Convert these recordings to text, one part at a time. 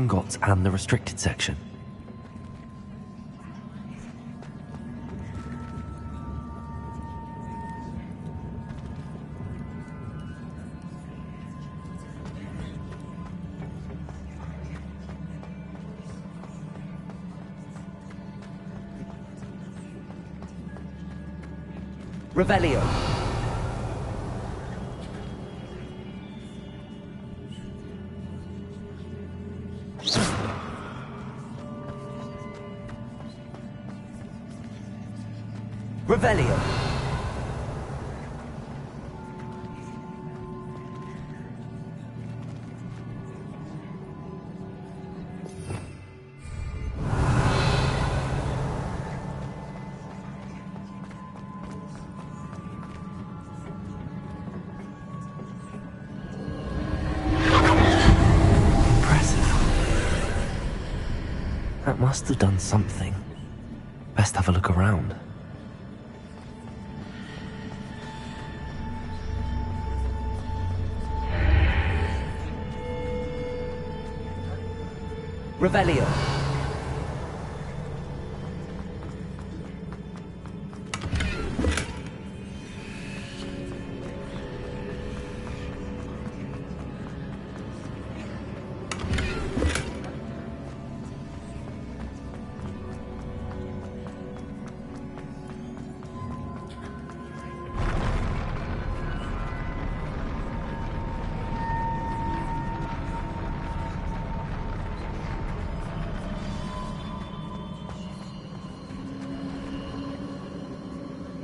Gringotts and the restricted section. Revelio. Revelio. That must have done something. Best have a look around. Revelio.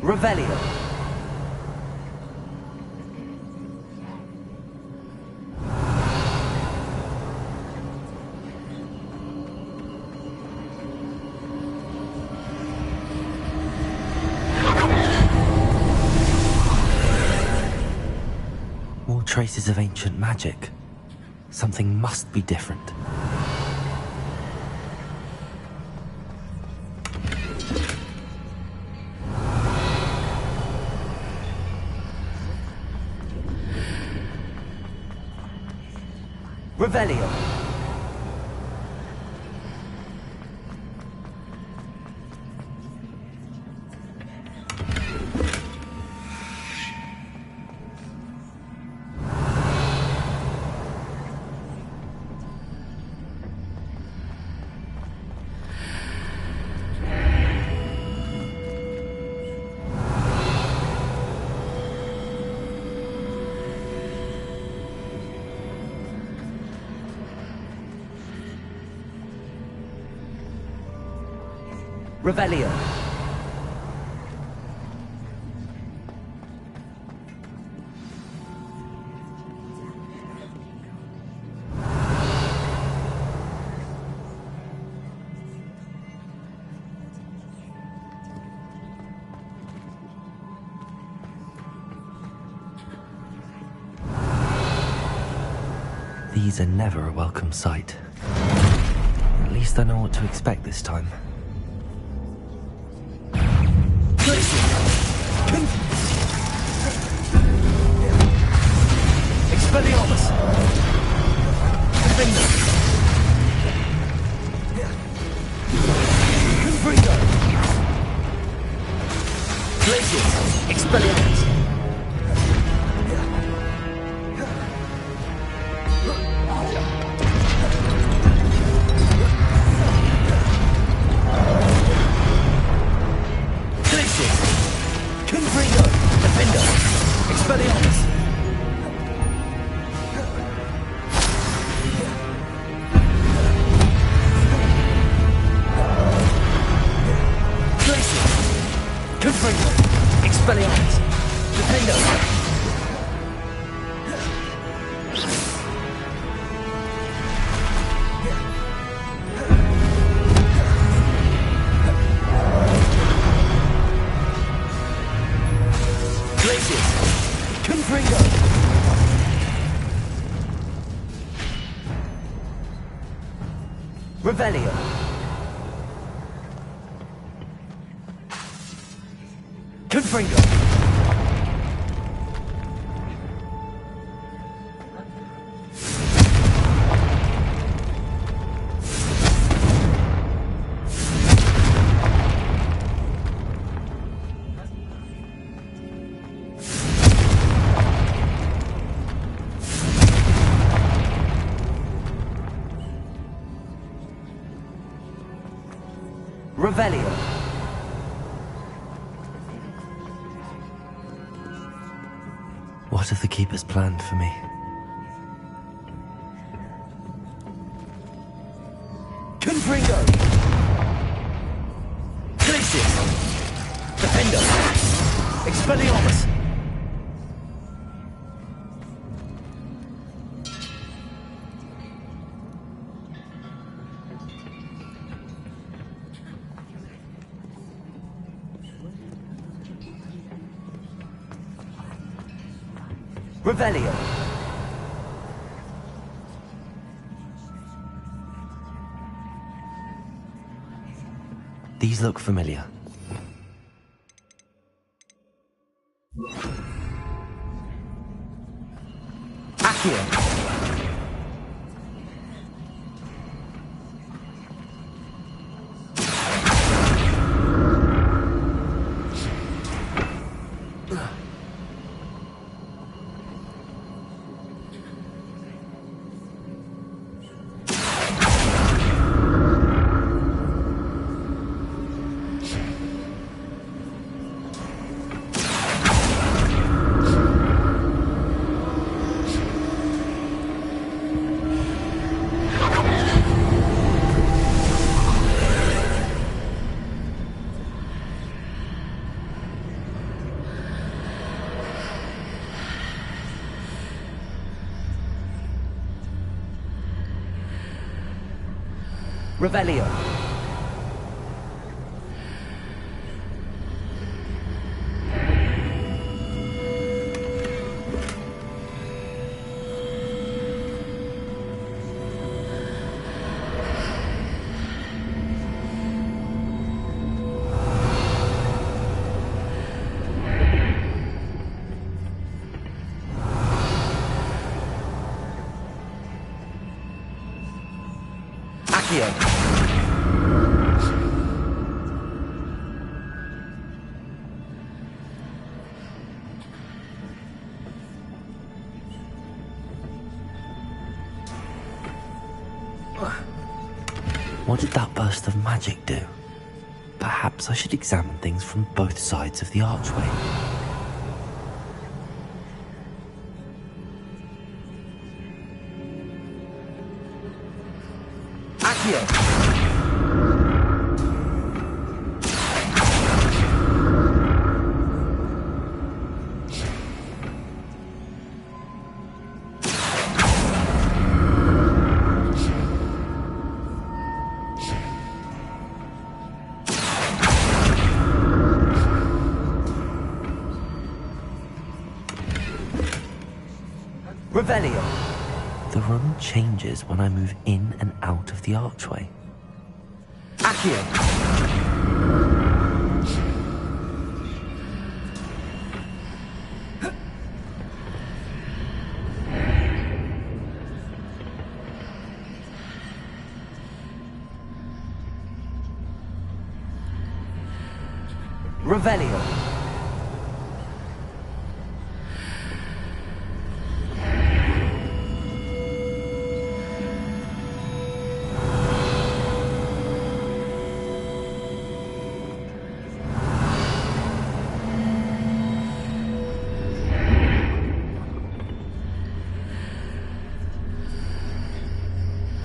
Revelio. More traces of ancient magic. Something must be different. Revelio. Revelio. These are never a welcome sight. At least I know what to expect this time. Expelliarmus! Defender! Confringo! Glacius! Expelliarmus! Glacius! Confringo! Defender! Expelliarmus! Confringo! Expelliarmus! Defendo! Glacius! Confringo! Revelio! Confringo! Revelio. What have the Keepers planned for me? Confringo. Glacius. Defendo. Expelliarmus. Revelio. These look familiar. Accio. Revelio. Accio. What did that burst of magic do? Perhaps I should examine things from both sides of the archway. Accio. Revelio. The room changes when I move in and out of the archway. Accio. Revelio.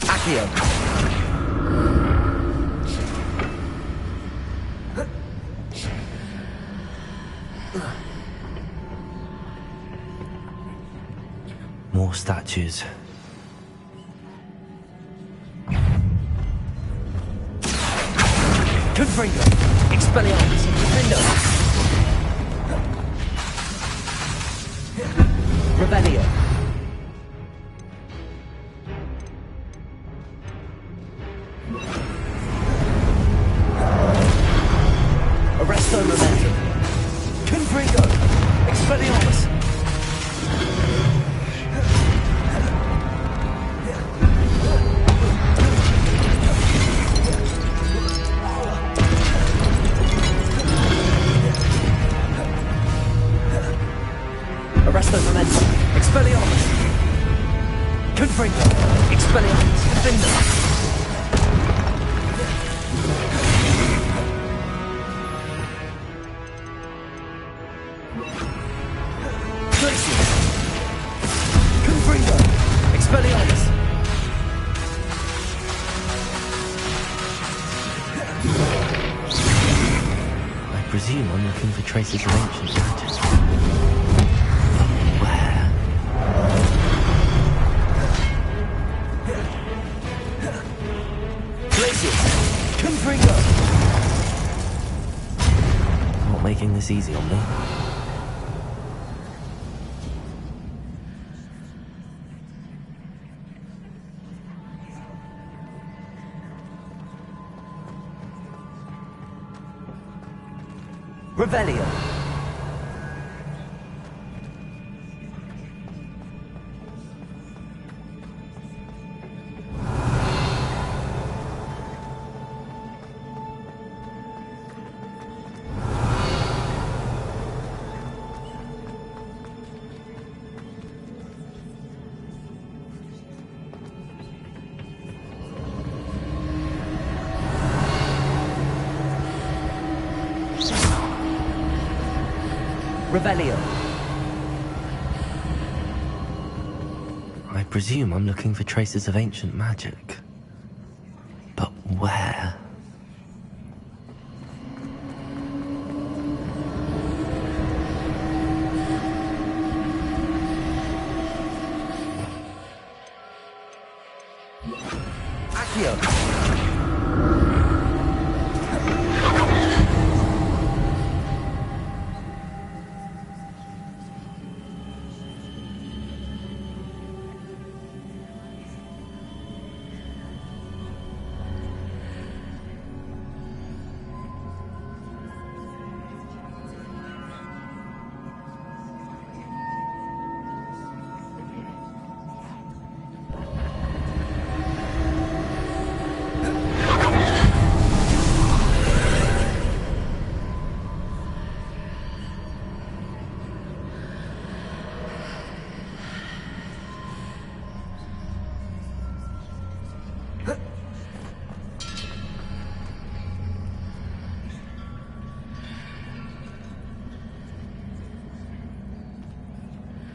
Accio. More statues. Confringo. Expelliarmus. Defendo. Revelio. Arresto momentum. Confringo. Expelliarmus. Arresto momentum. Expelliarmus. Confringo. Expelliarmus. Defendo. presume I'm looking for traces of ancient magic. Where? Places! Confringo! Not making this easy on me. Revelio! Revelio. I presume I'm looking for traces of ancient magic. But where? Accio!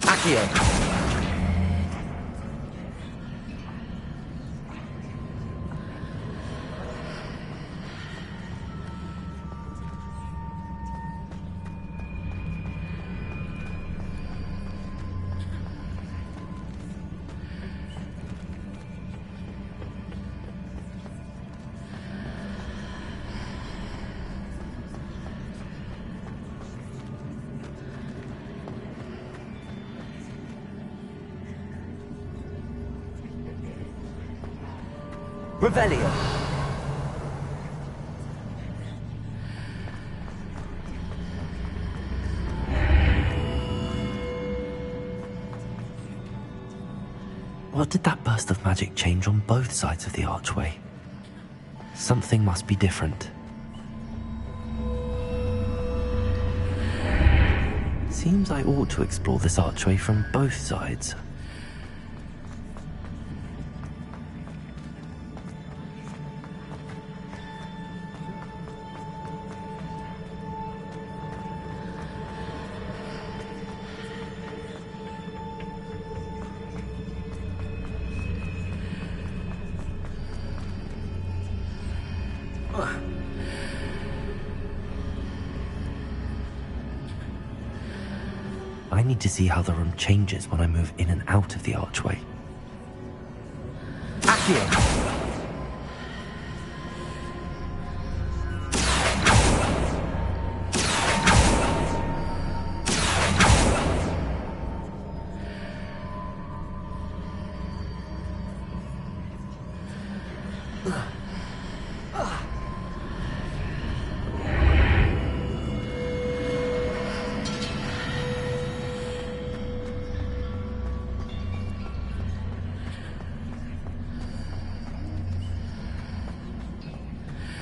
Accio! Revelio! What did that burst of magic change on both sides of the archway? Something must be different. Seems I ought to explore this archway from both sides. I need to see how the room changes when I move in and out of the archway. Accio!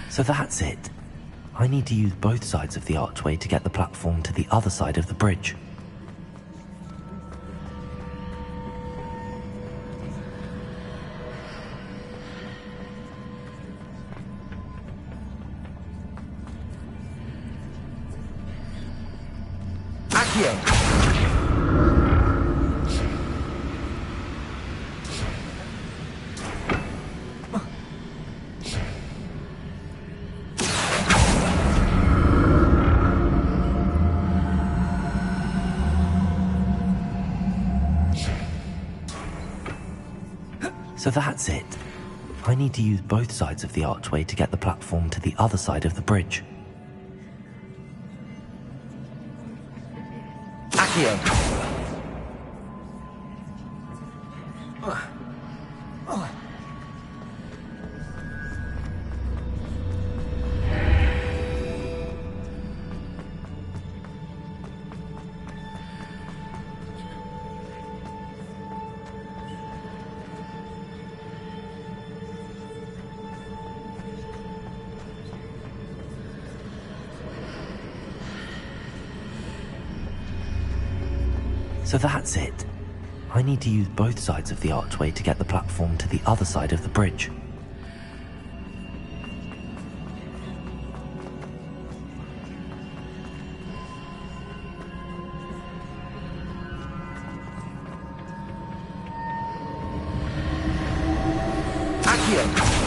So that's it. I need to use both sides of the archway to get the platform to the other side of the bridge. Accio! So that's it. I need to use both sides of the archway to get the platform to the other side of the bridge. Accio. So that's it. I need to use both sides of the archway to get the platform to the other side of the bridge. Accio.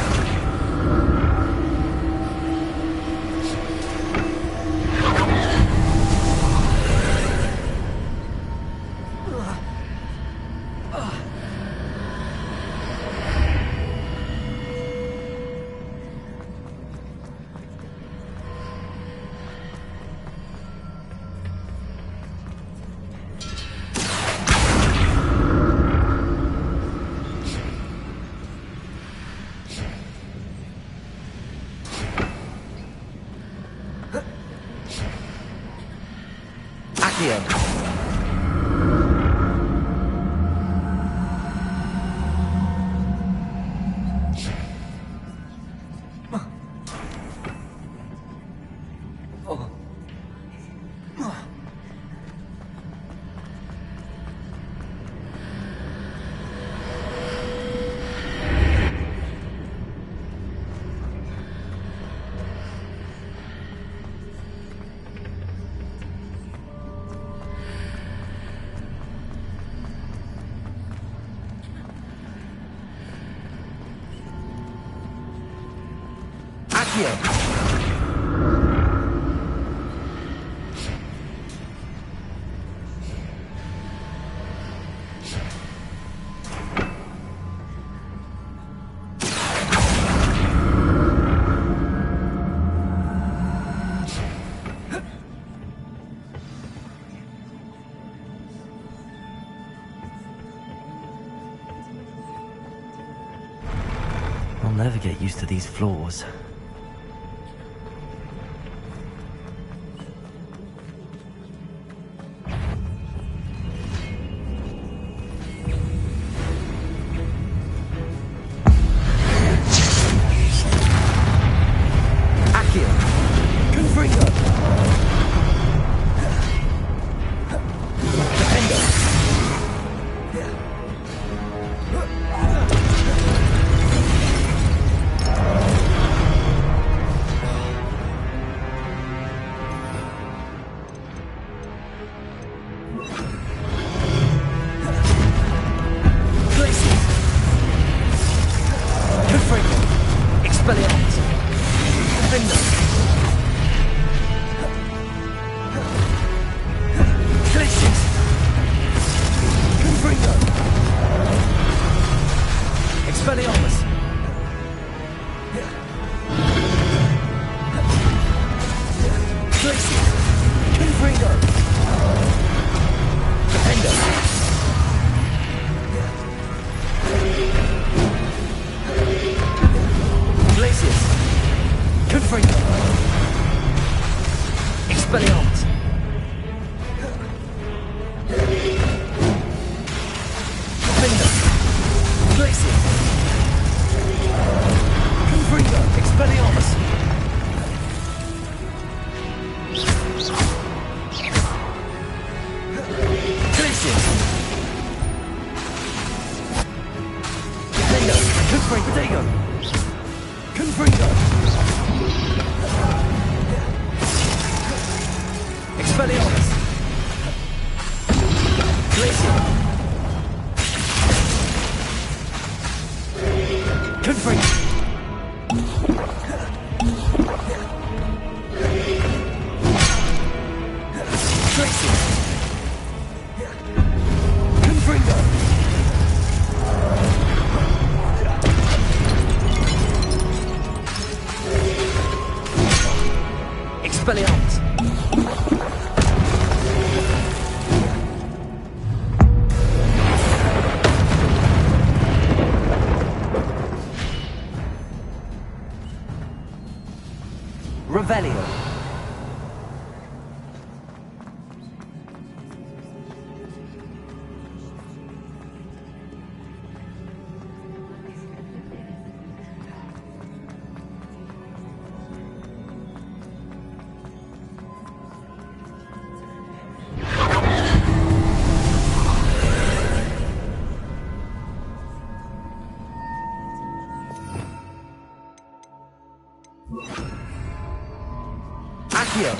Accio. Accio. I'll never get used to these floors. Expelliarmus. Revelio. Accio.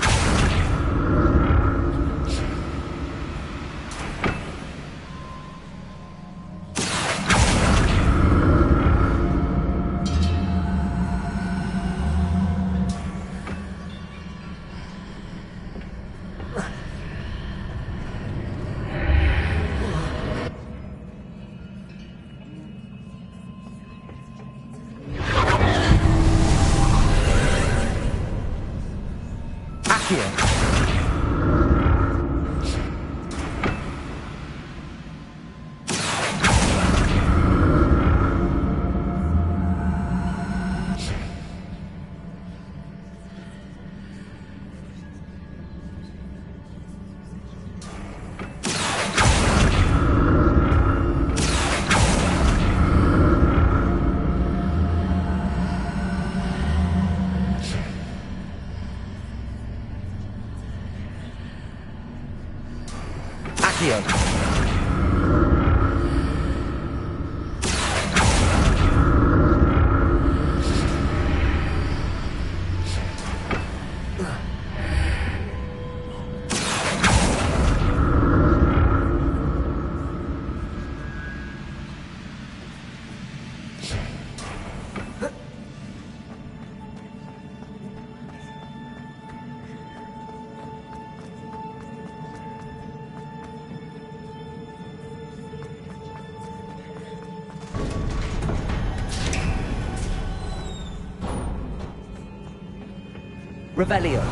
Accio. Accio. Revelio.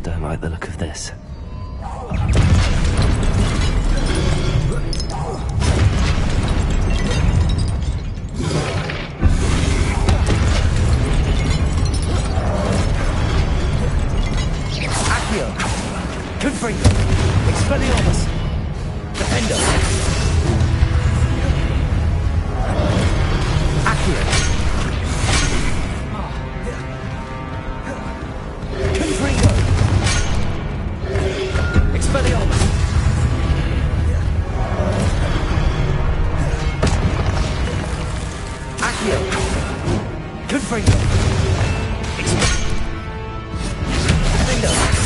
Don't like the look of this. Confringo. Expelliarmus. Defender. Accio. Confringo. Expelliarmus. Accio. Confringo. Defender.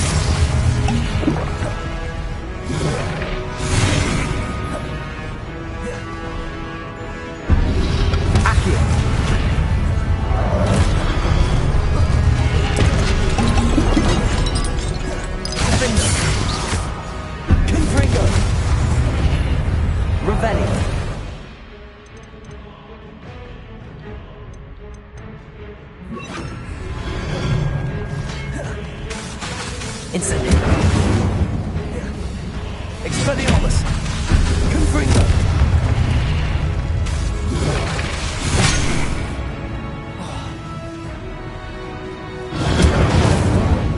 Instantly. Expelliarmus. Confringo.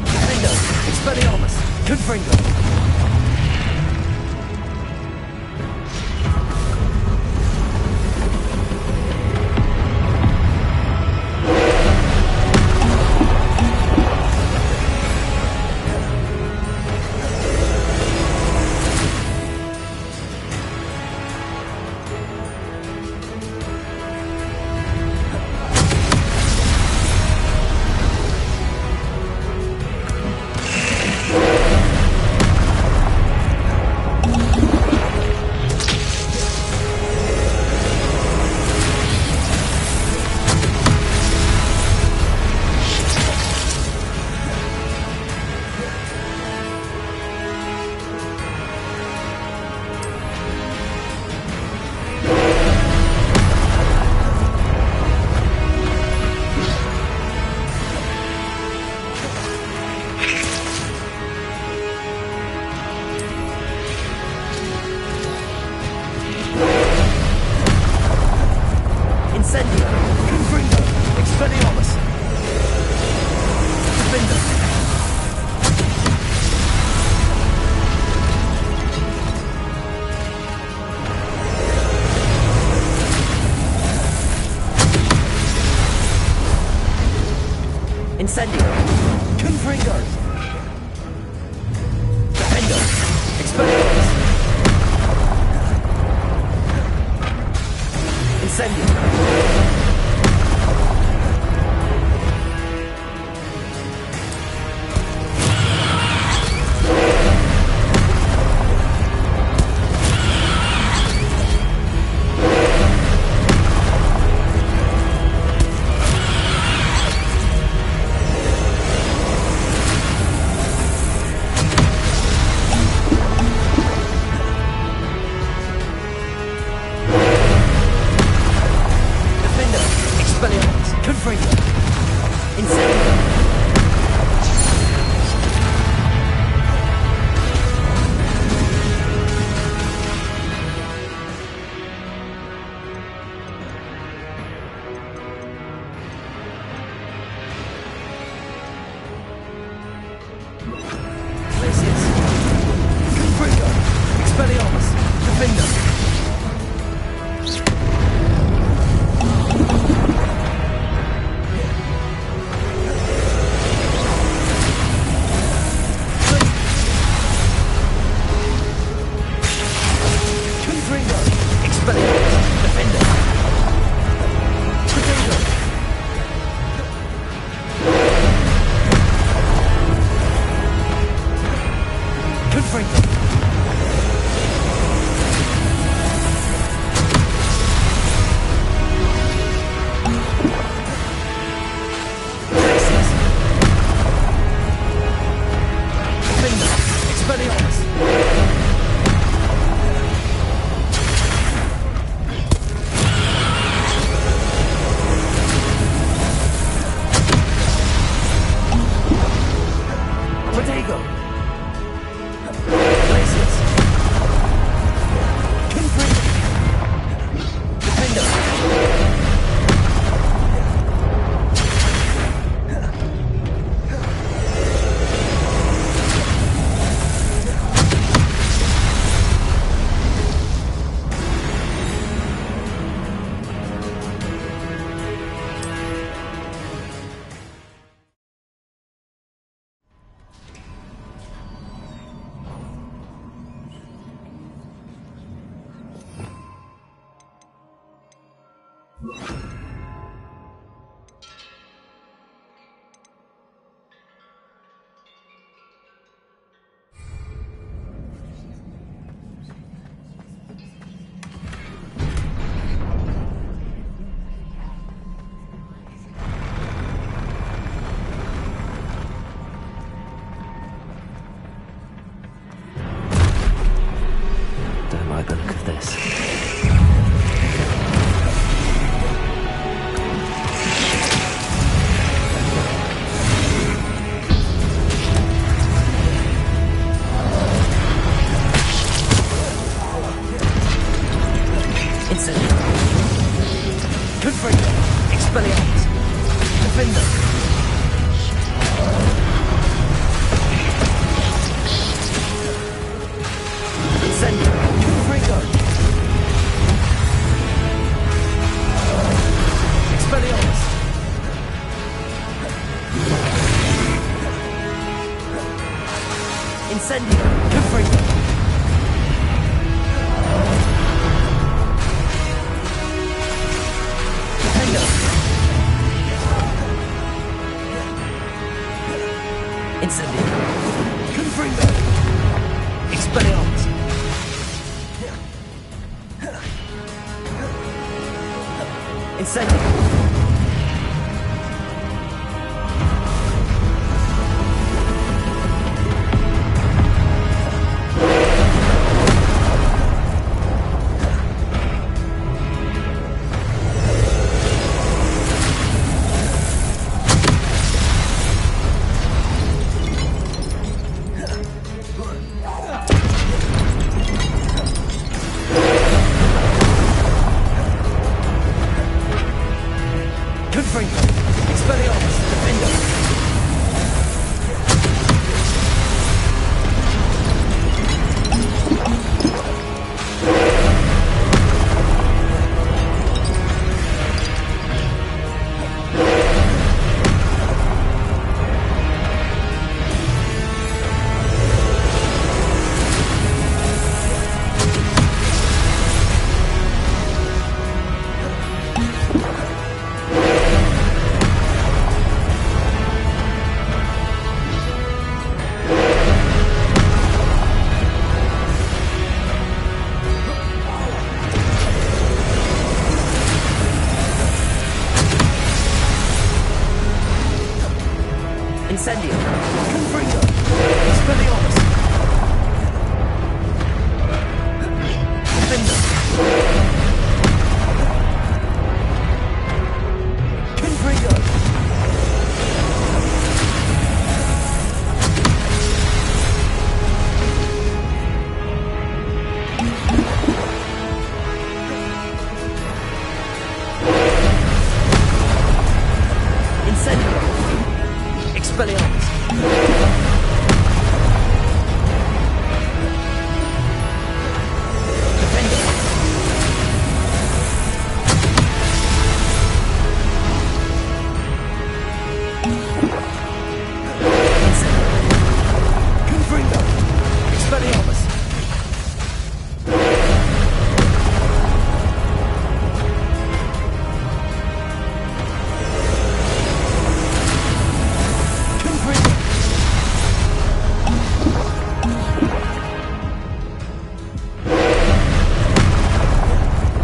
Defender. Expelliarmus. Confringo. Incendio. Confringo. Defendo. Expelliarmus. Incendio. Incendio. Confringo. Expelliarmus. Defender. Confringo. Incendio. Expelliarmus. Defender. Incendio. Confringo. Expelliarmus. Confringo.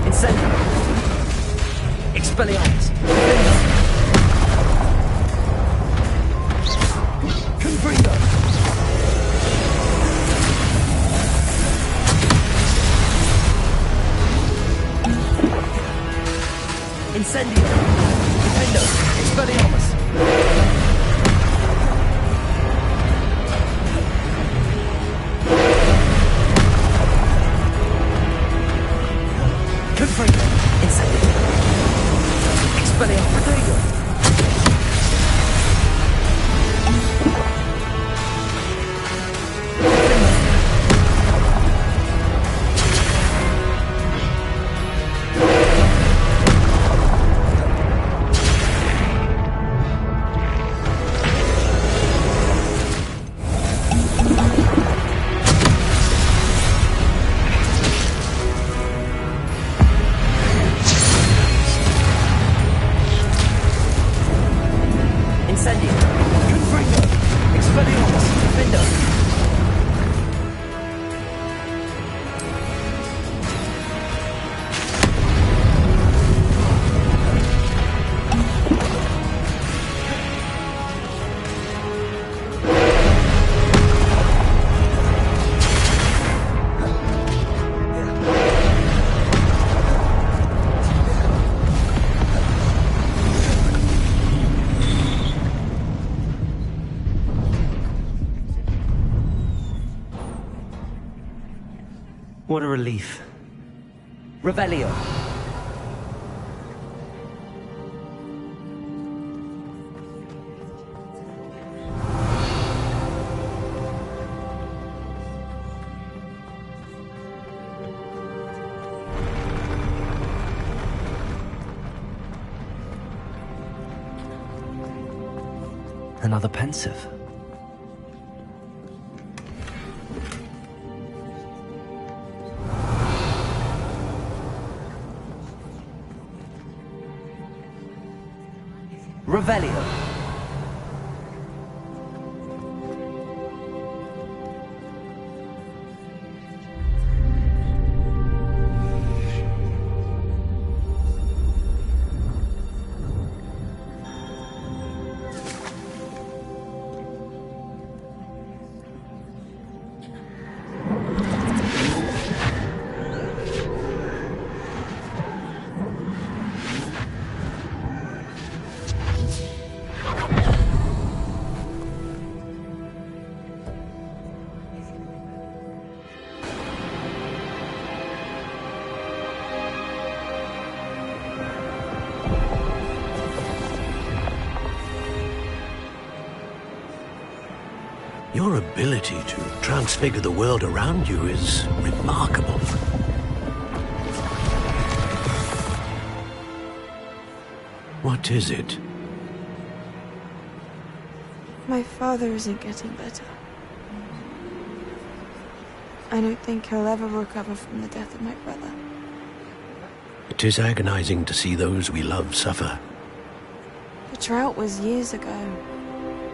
Incendio. Expelliarmus. Defender. Confringo. Incendio. Defender. Expelliarmus. Confringo. Incendio. Expelliarmus. Protego. Incendio. Confringo. Expelliarmus. Defender. What a relief. Revelio. Another pensive. Revelio. Your ability to transfigure the world around you is remarkable. What is it? My father isn't getting better. I don't think he'll ever recover from the death of my brother. It is agonizing to see those we love suffer. The drought was years ago,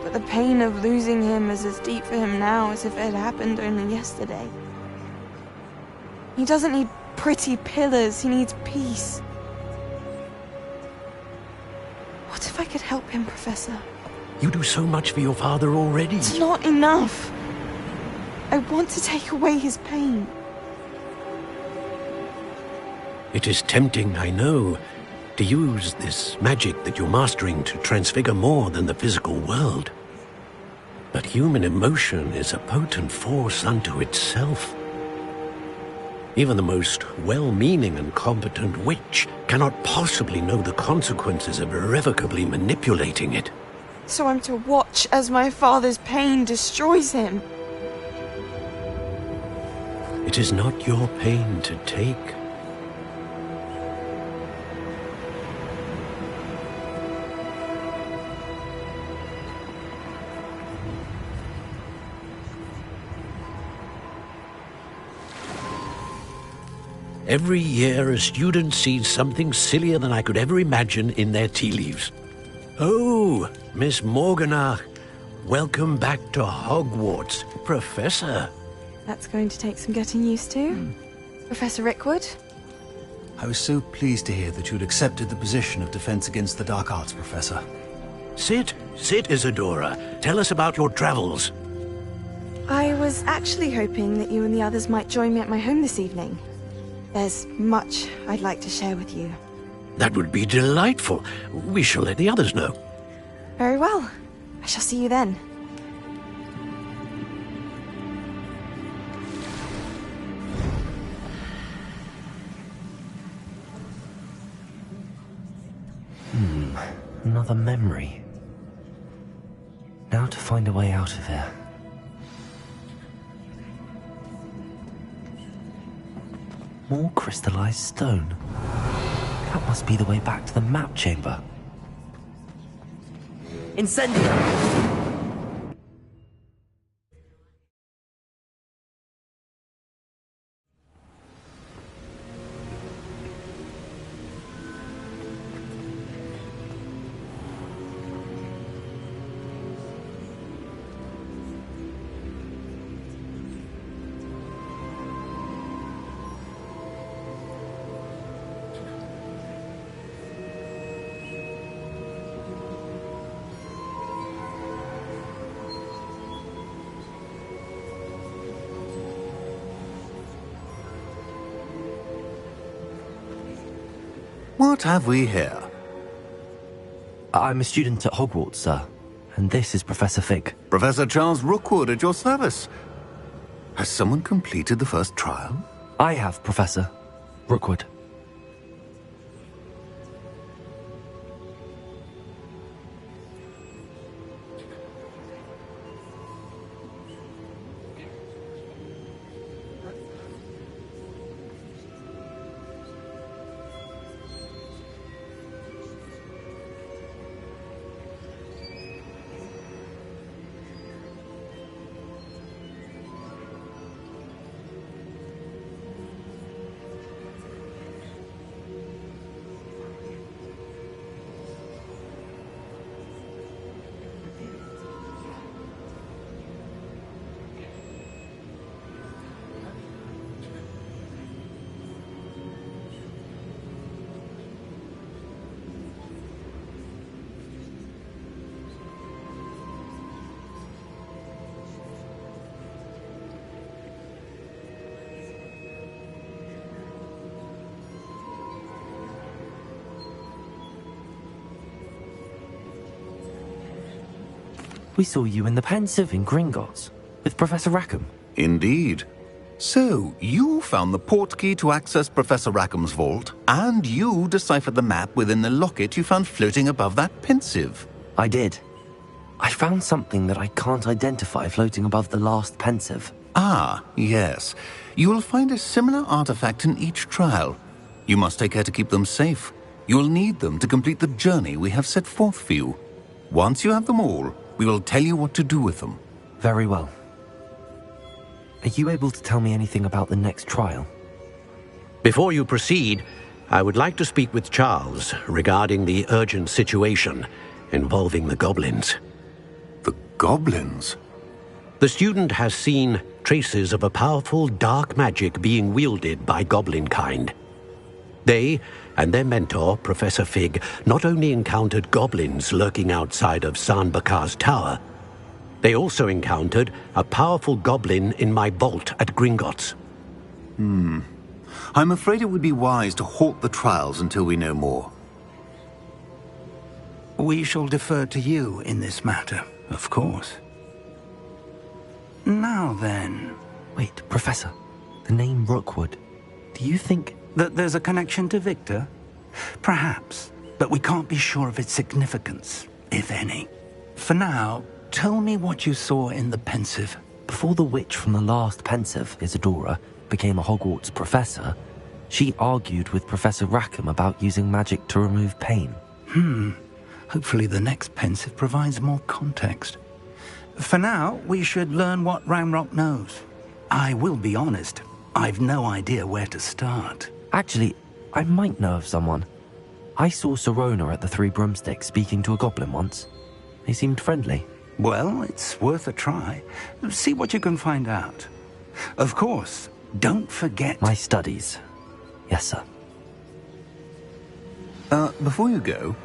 but the pain of losing him is as deep for him now as if it had happened only yesterday. He doesn't need pretty pillars, he needs peace. What if I could help him, Professor? You do so much for your father already. It's not enough. I want to take away his pain. It is tempting, I know, to use this magic that you're mastering to transfigure more than the physical world. But human emotion is a potent force unto itself. Even the most well-meaning and competent witch cannot possibly know the consequences of irrevocably manipulating it. So I'm to watch as my father's pain destroys him. It is not your pain to take. Every year, a student sees something sillier than I could ever imagine in their tea leaves. Oh, Miss Morganach, welcome back to Hogwarts, Professor. That's going to take some getting used to. Professor Rickwood? I was so pleased to hear that you'd accepted the position of Defense Against the Dark Arts, Professor. Sit, Isadora. Tell us about your travels. I was actually hoping that you and the others might join me at my home this evening. There's much I'd like to share with you. That would be delightful. We shall let the others know. Very well. I shall see you then. Another memory. Now to find a way out of here. More crystallized stone. That must be the way back to the map chamber. Incendio! What have we here? I'm a student at Hogwarts, sir. And this is Professor Fig. Professor Charles Rookwood at your service. Has someone completed the first trial? I have, Professor Rookwood. We saw you in the Pensive in Gringotts, with Professor Rackham. Indeed. So, you found the portkey to access Professor Rackham's vault, and you deciphered the map within the locket you found floating above that Pensive. I did. I found something that I can't identify floating above the last Pensive. Ah, yes. You will find a similar artifact in each trial. You must take care to keep them safe. You will need them to complete the journey we have set forth for you. Once you have them all, we will tell you what to do with them. Very well. Are you able to tell me anything about the next trial? Before you proceed, I would like to speak with Charles regarding the urgent situation involving the goblins. The goblins? The student has seen traces of a powerful dark magic being wielded by goblin kind. They and their mentor, Professor Fig, not only encountered goblins lurking outside of San Bakar's tower, they also encountered a powerful goblin in my vault at Gringotts. I'm afraid it would be wise to halt the trials until we know more. We shall defer to you in this matter, of course. Now then... Wait, Professor. The name Rookwood. Do you think... that there's a connection to Victor? Perhaps, but we can't be sure of its significance, if any. For now, tell me what you saw in the Pensive. Before the witch from the last Pensive, Isadora, became a Hogwarts professor, she argued with Professor Rackham about using magic to remove pain. Hopefully the next Pensive provides more context. For now, we should learn what Ramrock knows. I will be honest, I've no idea where to start. Actually, I might know of someone. I saw Sirona at the Three Broomsticks speaking to a goblin once. They seemed friendly. Well, it's worth a try. See what you can find out. Of course, don't forget... My studies. Yes, sir. Before you go...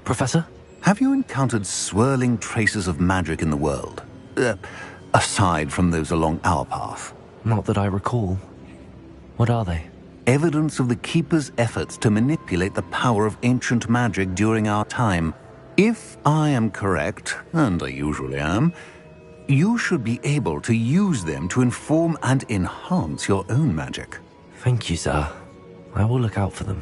Professor? Have you encountered swirling traces of magic in the world? Aside from those along our path? Not that I recall. What are they? Evidence of the Keeper's efforts to manipulate the power of ancient magic during our time. If I am correct, and I usually am, you should be able to use them to inform and enhance your own magic. Thank you, sir. I will look out for them.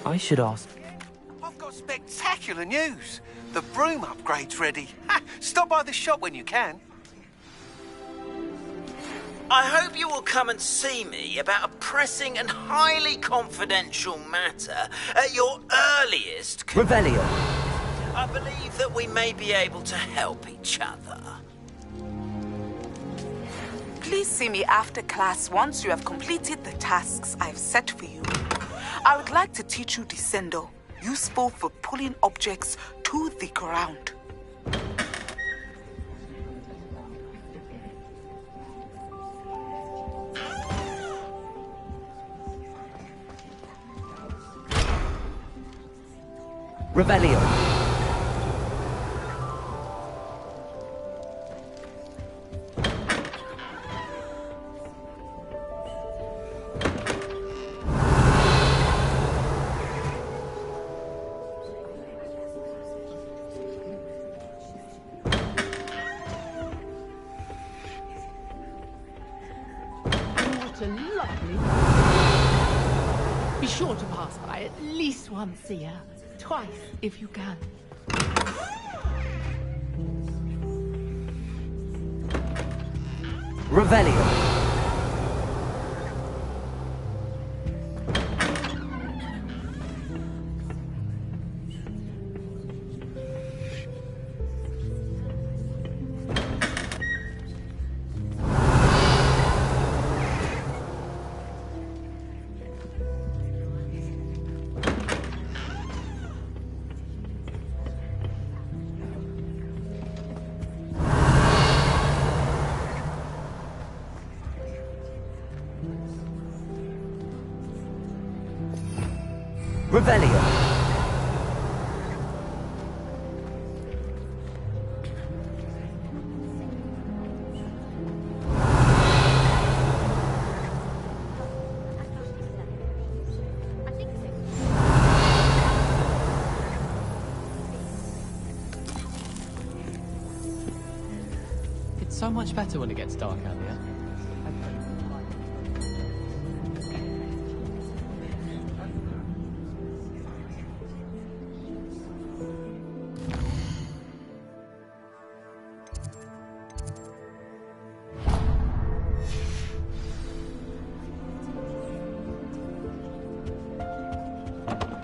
I should ask... I've got spectacular news. The broom upgrade's ready. Ha! Stop by the shop when you can. I hope you will come and see me about a pressing and highly confidential matter at your earliest... Revelio. I believe that we may be able to help each other. Please see me after class once you have completed the tasks I've set for you. I would like to teach you Descendo, useful for pulling objects to the ground. Revelio. What a lovely... Be sure to pass by at least once a year. Twice, if you can. Revelio. Revelio. It's so much better when it gets dark out here.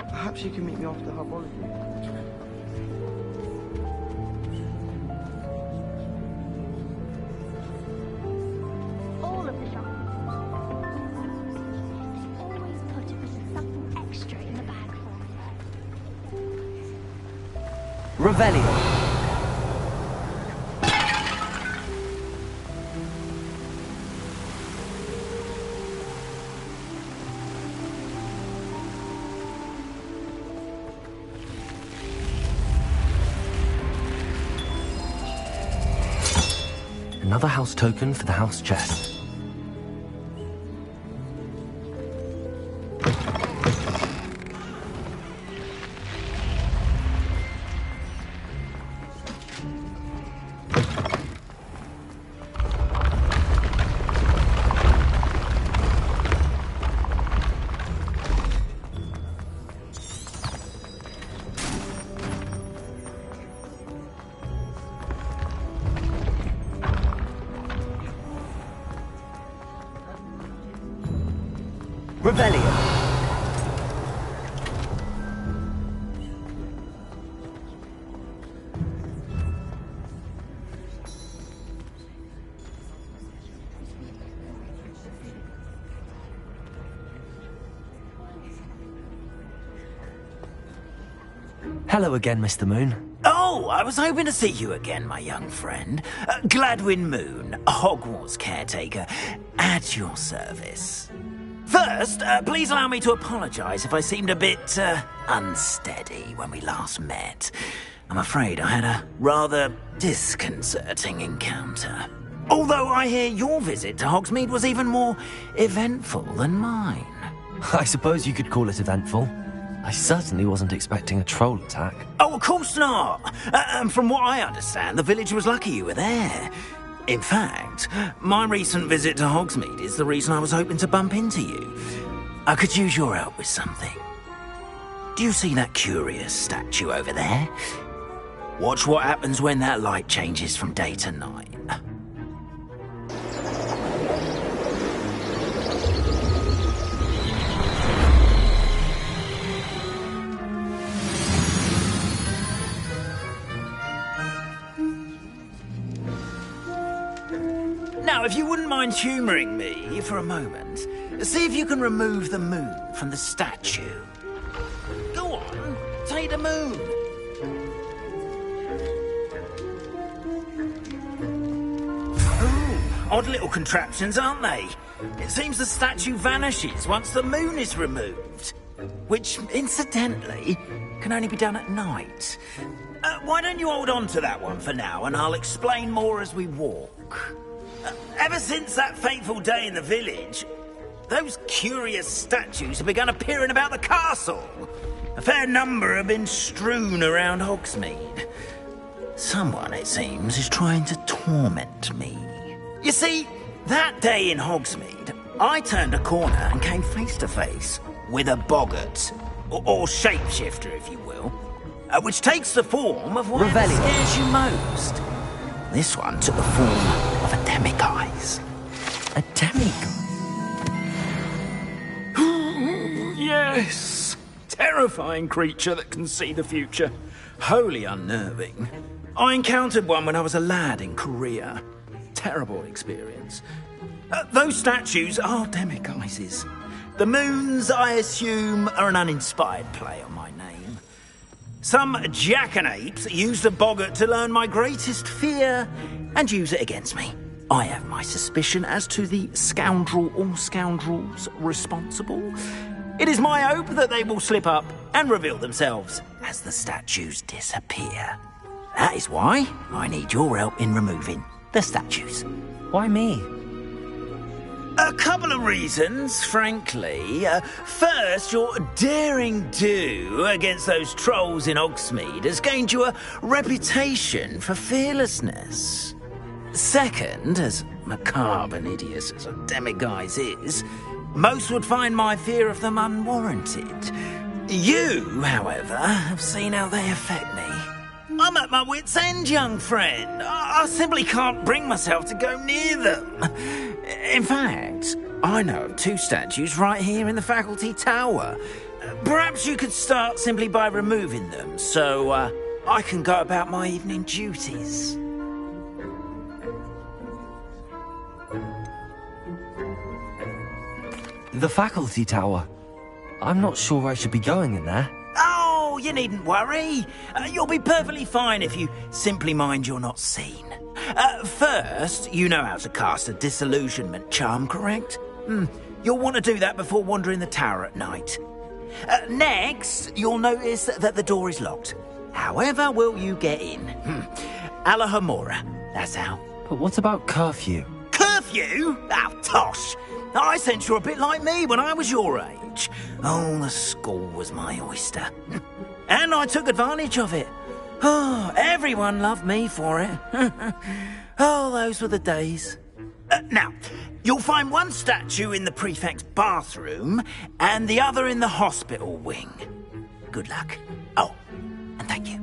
Perhaps you can meet me after herbology. All of the shops. Always put a bit of something extra in the bag for me. Revelio. Another house token for the house chest. Revelio. Hello again, Mr. Moon. Oh, I was hoping to see you again, my young friend. Gladwin Moon, Hogwarts caretaker, at your service. First, please allow me to apologise if I seemed a bit, unsteady when we last met. I'm afraid I had a rather disconcerting encounter. Although I hear your visit to Hogsmeade was even more eventful than mine. I suppose you could call it eventful. I certainly wasn't expecting a troll attack. Oh, of course not. And from what I understand, the village was lucky you were there. In fact, my recent visit to Hogsmeade is the reason I was hoping to bump into you. I could use your help with something. Do you see that curious statue over there? Watch what happens when that light changes from day to night. Now, if you wouldn't mind humouring me for a moment, see if you can remove the moon from the statue. Go on, take the moon. Ooh, odd little contraptions, aren't they? It seems the statue vanishes once the moon is removed. Which, incidentally, can only be done at night. Why don't you hold on to that one for now, and I'll explain more as we walk. Ever since that fateful day in the village, those curious statues have begun appearing about the castle. A fair number have been strewn around Hogsmeade. Someone, it seems, is trying to torment me. You see, that day in Hogsmeade, I turned a corner and came face to face with a boggart, or shapeshifter, if you will, which takes the form of what scares you most. This one took the form of a demiguise. A demiguise? Yes! Terrifying creature that can see the future. Wholly unnerving. I encountered one when I was a lad in Korea. Terrible experience. Those statues are demiguises. The moons, I assume, are an uninspired play on my name. Some jackanapes used a boggart to learn my greatest fear and use it against me. I have my suspicion as to the scoundrel or scoundrels responsible. It is my hope that they will slip up and reveal themselves as the statues disappear. That is why I need your help in removing the statues. Why me? A couple of reasons, frankly. First, your daring do against those trolls in Hogsmeade has gained you a reputation for fearlessness. Second, as macabre and hideous as a demiguise is, most would find my fear of them unwarranted. You, however, have seen how they affect me. I'm at my wit's end, young friend. I simply can't bring myself to go near them. In fact, I know of two statues right here in the faculty tower. Perhaps you could start simply by removing them, so I can go about my evening duties. The faculty tower. I'm not sure I should be going in there. Oh, you needn't worry. You'll be perfectly fine if you simply mind you're not seen. First, you know how to cast a disillusionment charm, correct? You'll want to do that before wandering the tower at night. Next, you'll notice that the door is locked. However will you get in? Alahomora, that's how. But what about curfew? Curfew? Oh, tosh. I sense you're a bit like me when I was your age. Oh, the school was my oyster. And I took advantage of it. Oh, everyone loved me for it. Oh, those were the days. Now, you'll find one statue in the prefect's bathroom and the other in the hospital wing. Good luck. Oh, and thank you.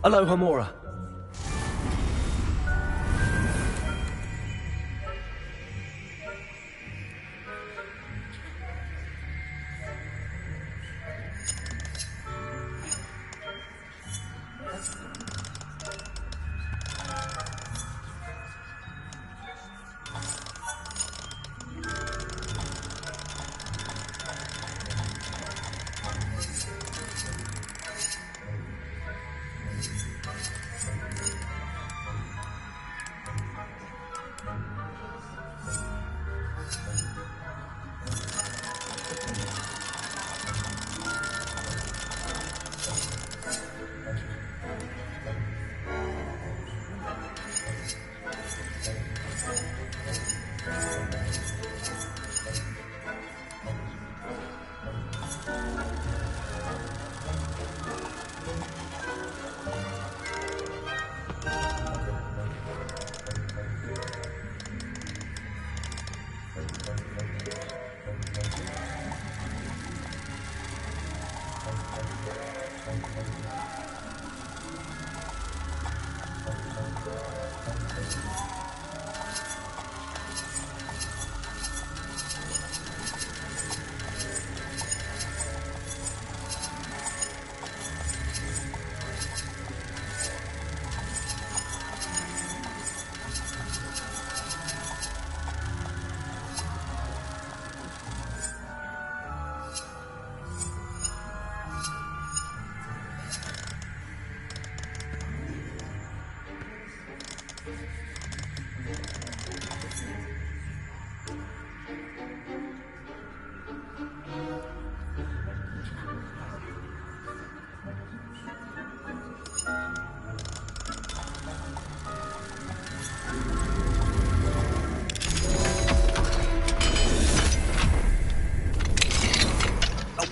Aloha Mora.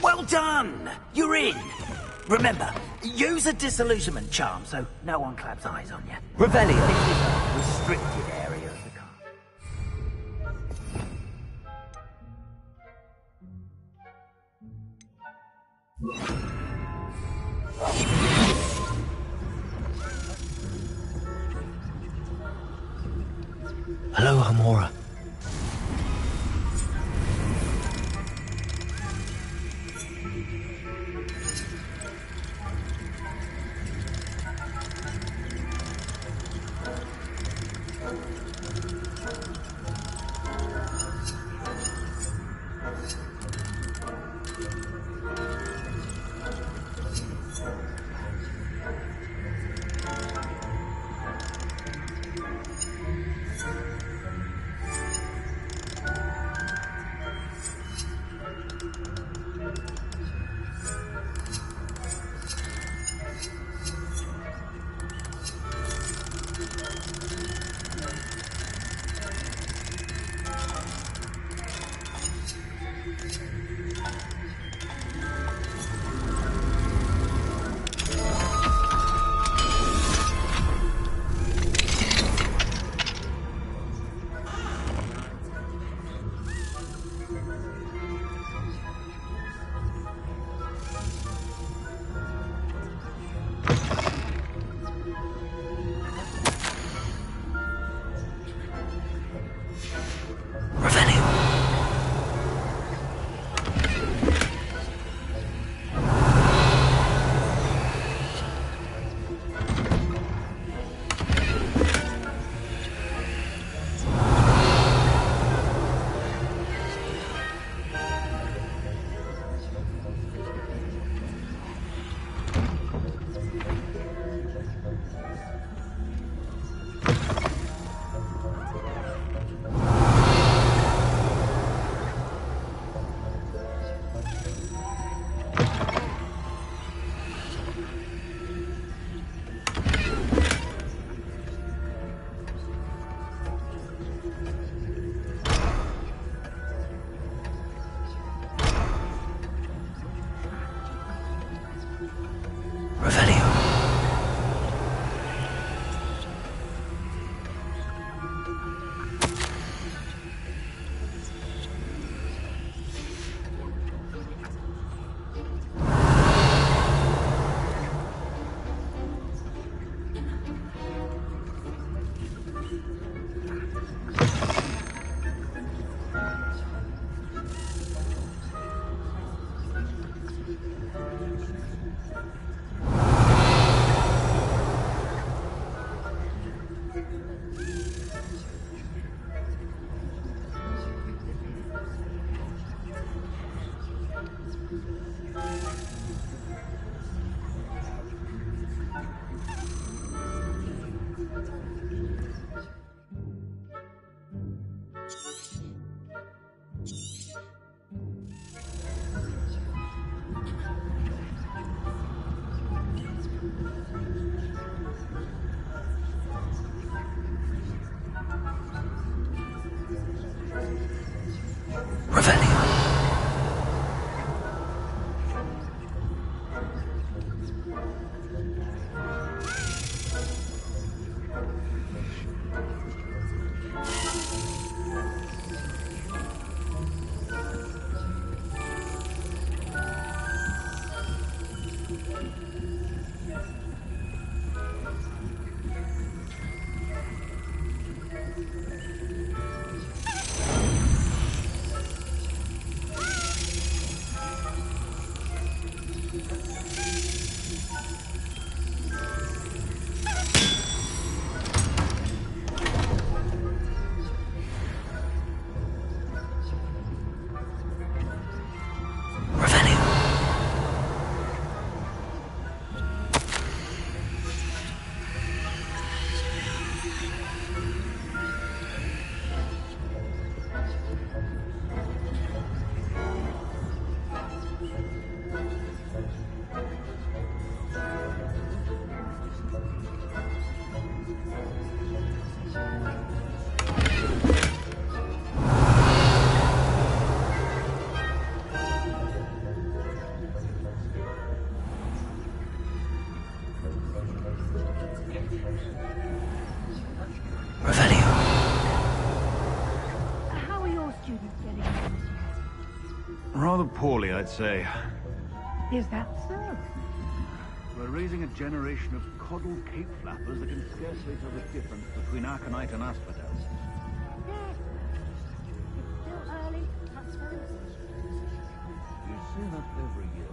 Well done! You're in! Remember, use a disillusionment charm so no one claps eyes on you. Revelio. This is a restricted area of the car. Aloha Mora. Rather poorly, I'd say. Is that so? We're raising a generation of coddled cape flappers that can scarcely tell the difference between Aconite and Asphodel. Yes. It's still early. That's very You say that every year.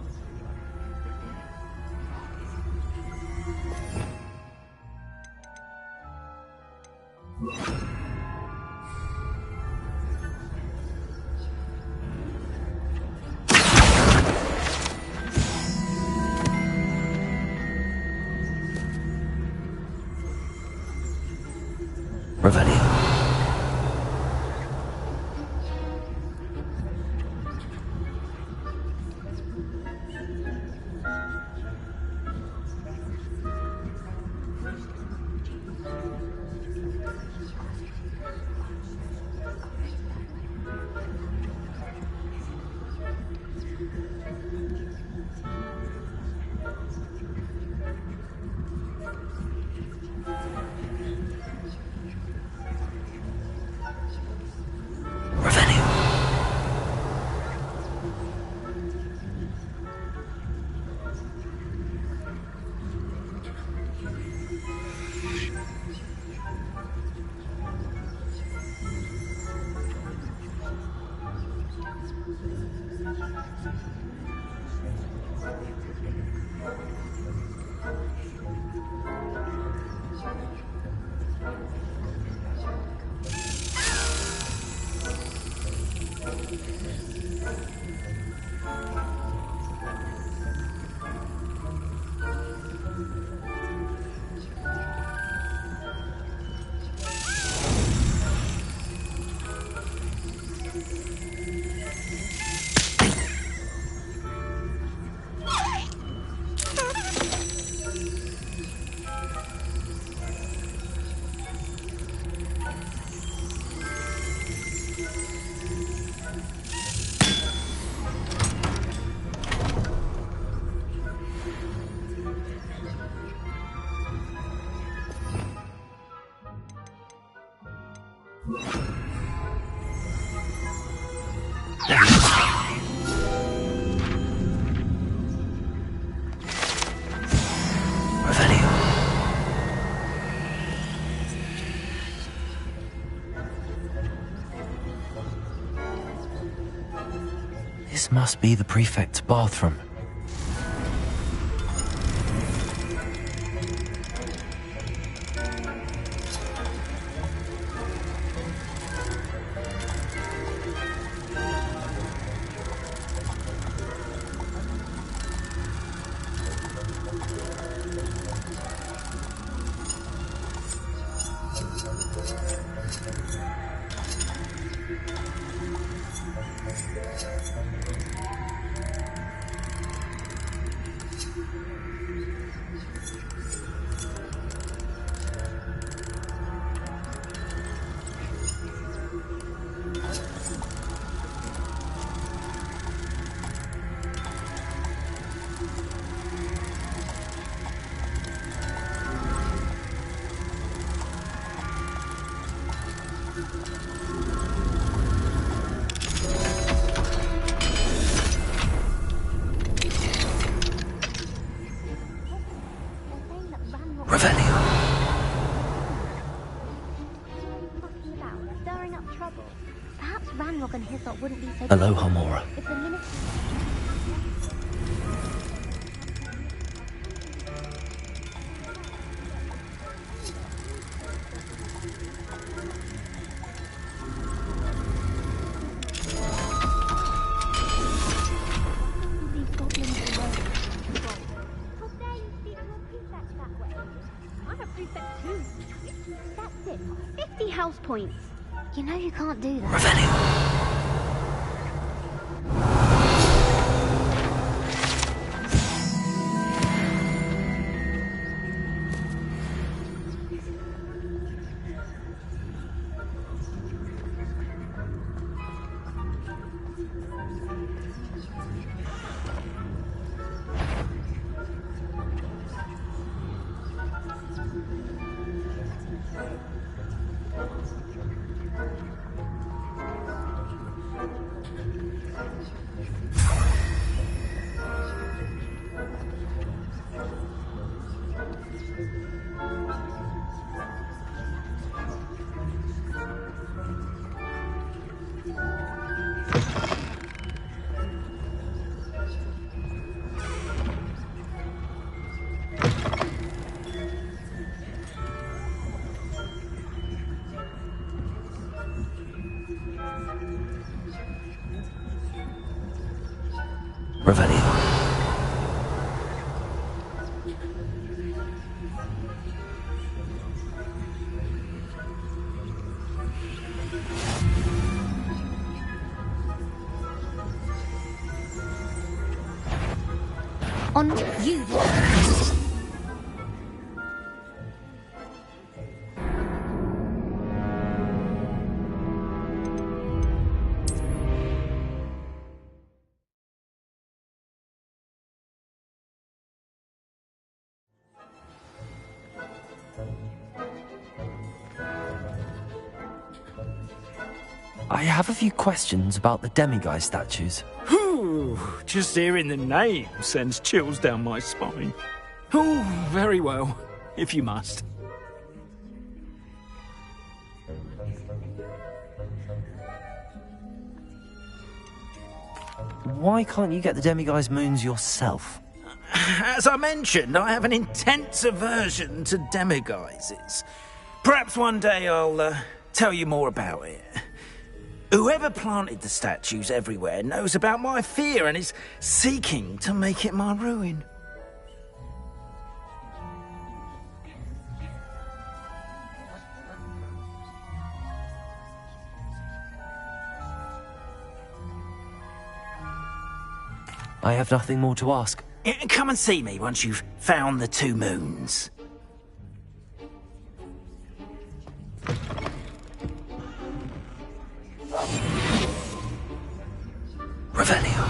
Revelio. This must be the prefect's bathroom. Aloha, Mora. That's it. 50 house points. You know you can't do that. On you. I have a few questions about the demiguise statues. Just hearing the name sends chills down my spine. Oh, very well, if you must. Why can't you get the demiguise moons yourself? As I mentioned, I have an intense aversion to demiguises. Perhaps one day I'll tell you more about it. Whoever planted the statues everywhere knows about my fear and is seeking to make it my ruin. I have nothing more to ask. Come and see me once you've found the 2 moons. Revelio.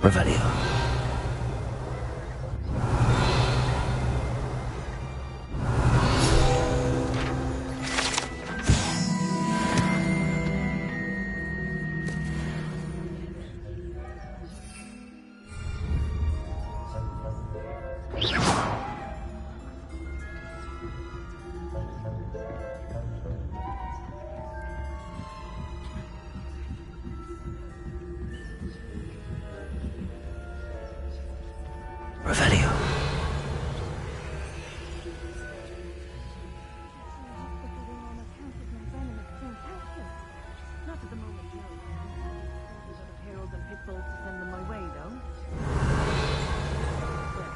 Revelio. Revelio. Not at the moment, no. There's other heralds and pitfalls to send them my way, though. Well,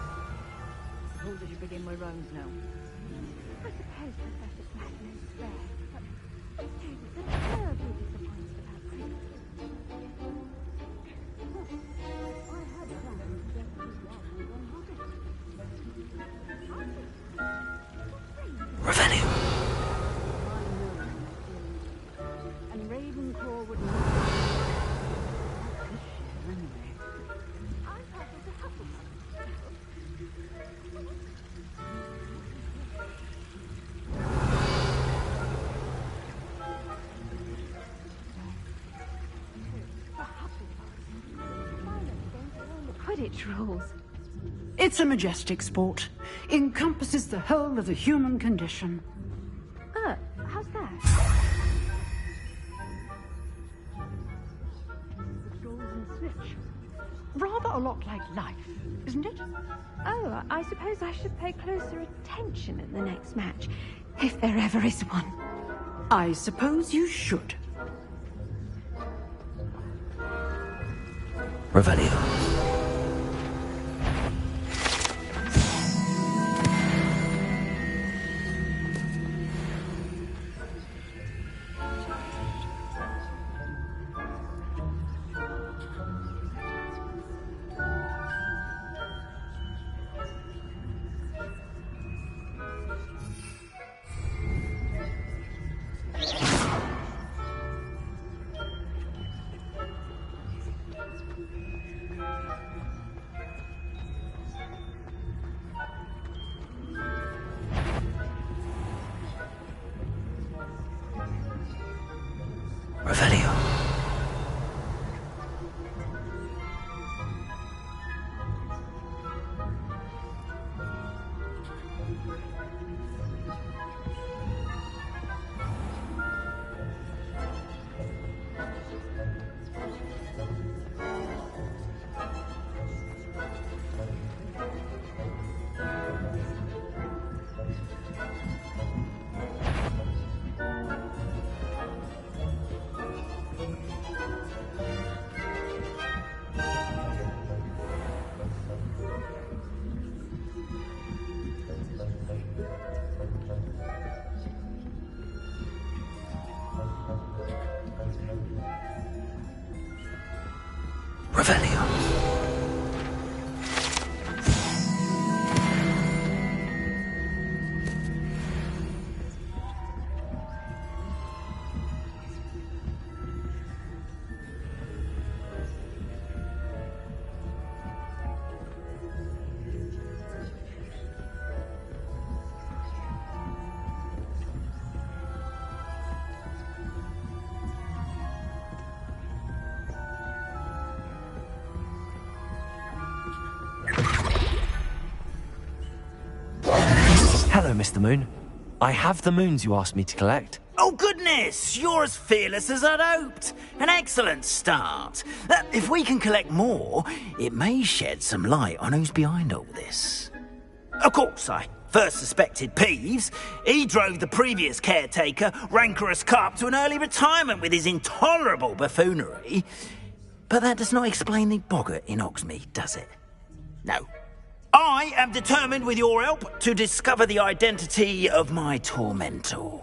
suppose I should begin my rounds now. I suppose Professor Platinum is fair, but David's terribly disappointed about Chris. I had plans to get these losses on Hogwarts. Revelio. And Ravenclaw would not. Anyway. I'm puzzled to Hufflepuff. Quidditch rules. It's a majestic sport. Encompasses the whole of the human condition. How's that? Strolls and snitch. Rather a lot like life, isn't it? Oh, I suppose I should pay closer attention at the next match, if there ever is one. I suppose you should. Revelio. Revelio. Revelio. Hello, Mr. Moon. I have the moons you asked me to collect. Oh, goodness! You're as fearless as I'd hoped. An excellent start. If we can collect more, it may shed some light on who's behind all this. Of course, I first suspected Peeves. He drove the previous caretaker, Rancorous Carp, to an early retirement with his intolerable buffoonery. But that does not explain the boggart in Hogsmeade, does it? No. I am determined, with your help, to discover the identity of my tormentor.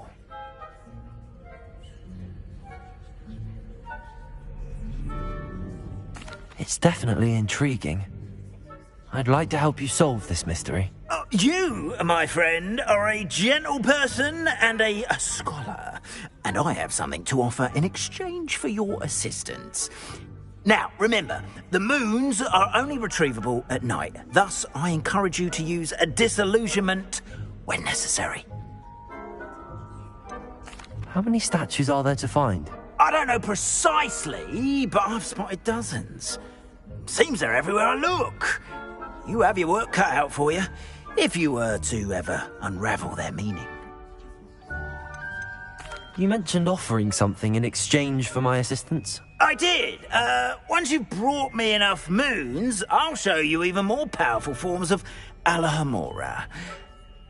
It's definitely intriguing. I'd like to help you solve this mystery. You, my friend, are a gentle person and a scholar, and I have something to offer in exchange for your assistance. Now, remember, the moons are only retrievable at night. Thus, I encourage you to use a disillusionment when necessary. How many statues are there to find? I don't know precisely, but I've spotted dozens. Seems they're everywhere I look. You have your work cut out for you, if you were to ever unravel their meaning. You mentioned offering something in exchange for my assistance. I did. Once you've brought me enough moons, I'll show you even more powerful forms of Alohomora.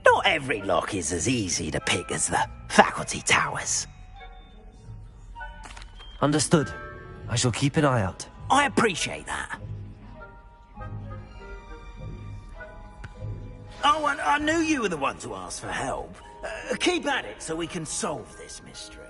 Not every lock is as easy to pick as the faculty towers. Understood. I shall keep an eye out. I appreciate that. Oh, and I knew you were the one to ask for help. Keep at it so we can solve this mystery.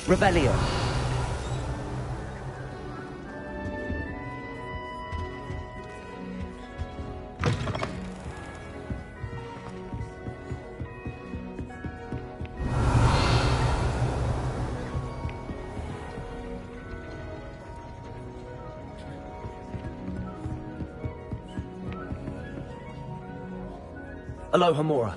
Revelio. Alohomora.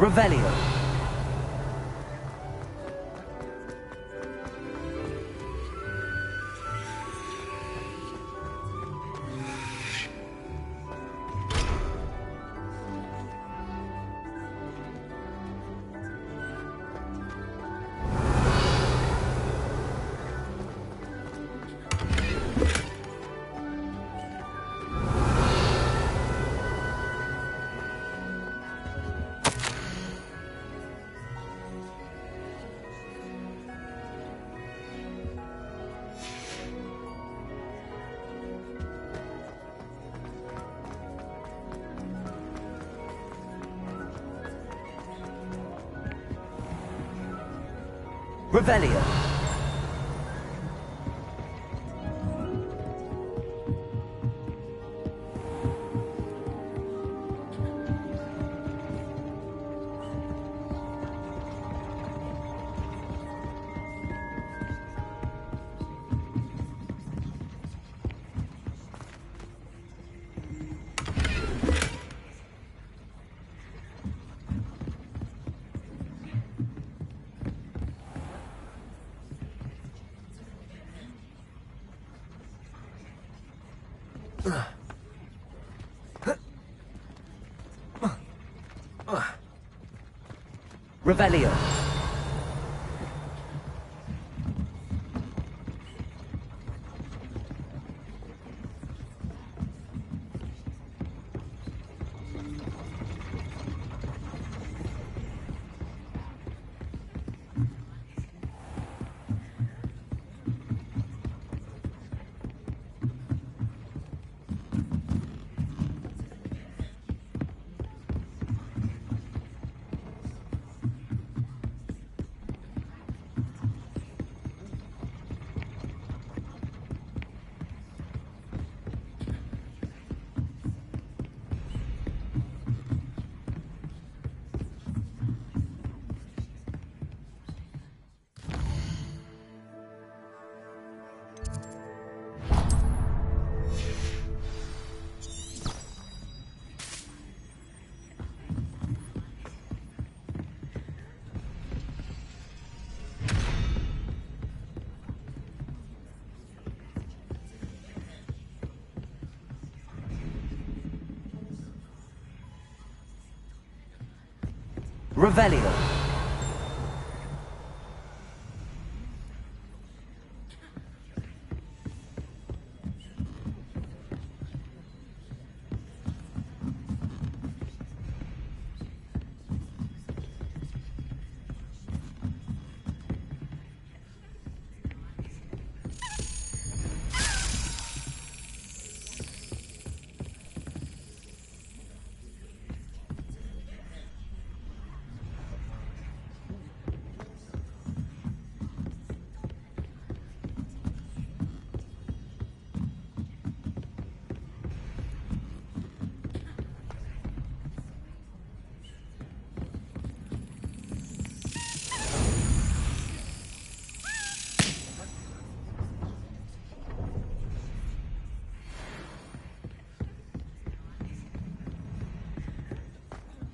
Revelio. Revelio. Revelio. Revelio.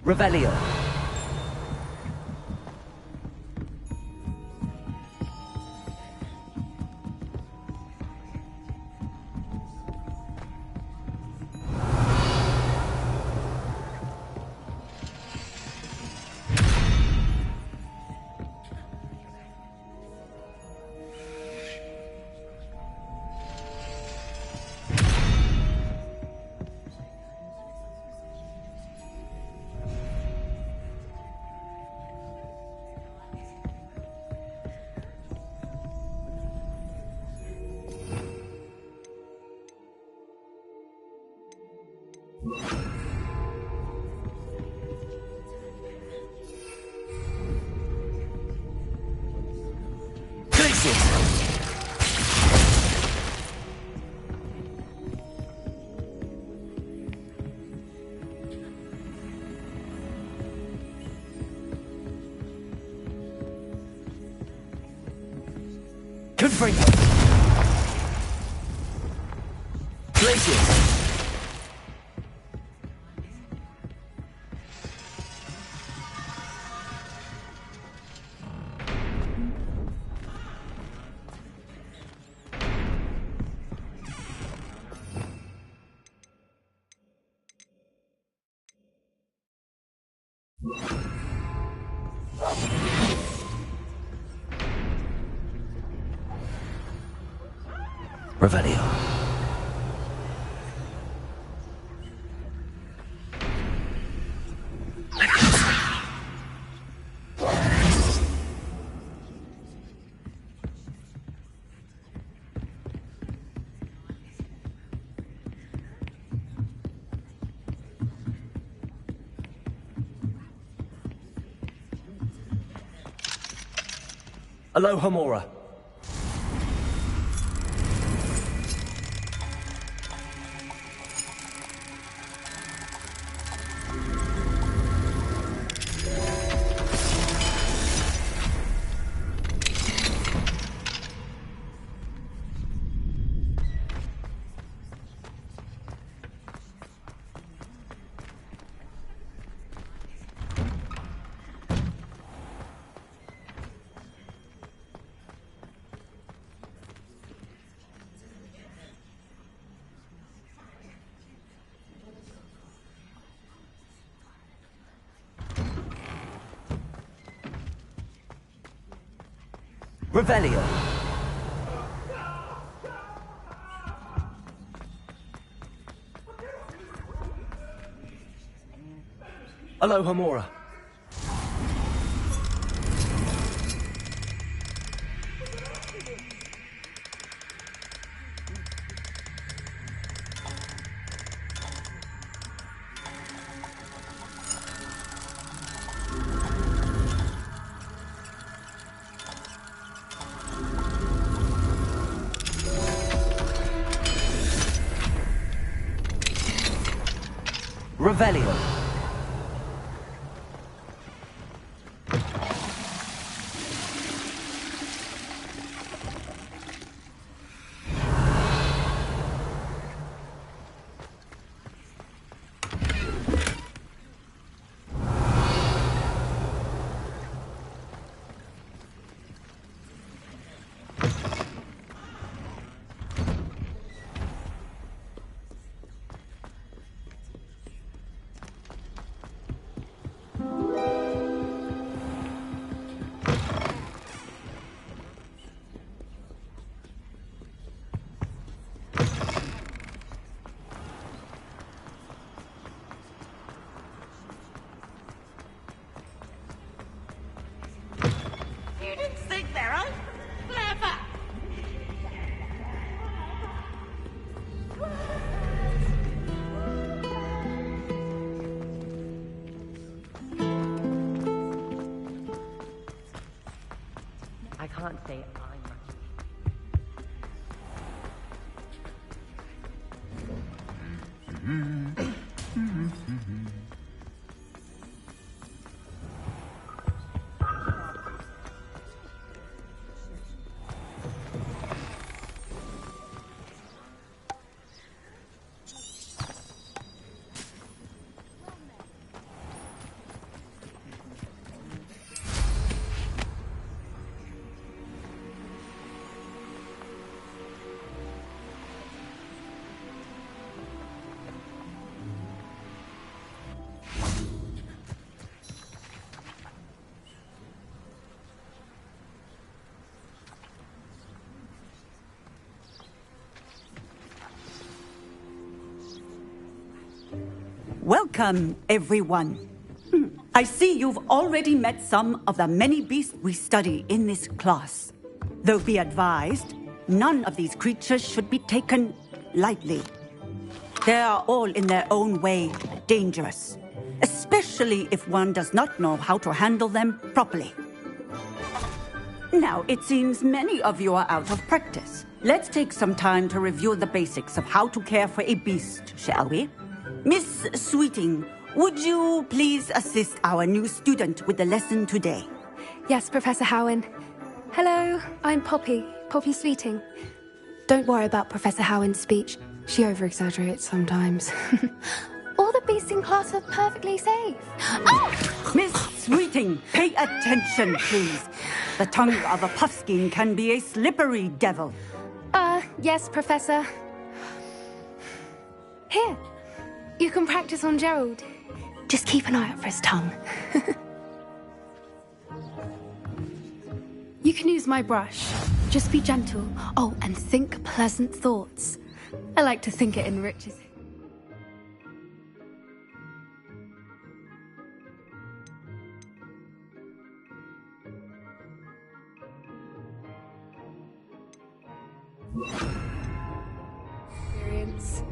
Revelio. Confringo. Glacius. Revelio. Aloha Mora. Revelio. Aloha Mora. Revelio. can't say I must. Welcome, everyone. I see you've already met some of the many beasts we study in this class. Though be advised, none of these creatures should be taken lightly. They are all in their own way dangerous, especially if one does not know how to handle them properly. Now, it seems many of you are out of practice. Let's take some time to review the basics of how to care for a beast, shall we? Miss Sweeting, would you please assist our new student with the lesson today? Yes, Professor Howen. Hello, I'm Poppy Sweeting. Don't worry about Professor Howen's speech. She over-exaggerates sometimes. All the beasts in class are perfectly safe. Oh! Miss Sweeting, pay attention, please. The tongue of a puffskein can be a slippery devil. Yes, Professor. Here, you can practice on Gerald. Just keep an eye out for his tongue. You can use my brush. Just be gentle. Oh, and think pleasant thoughts. I like to think it enriches him. Experience.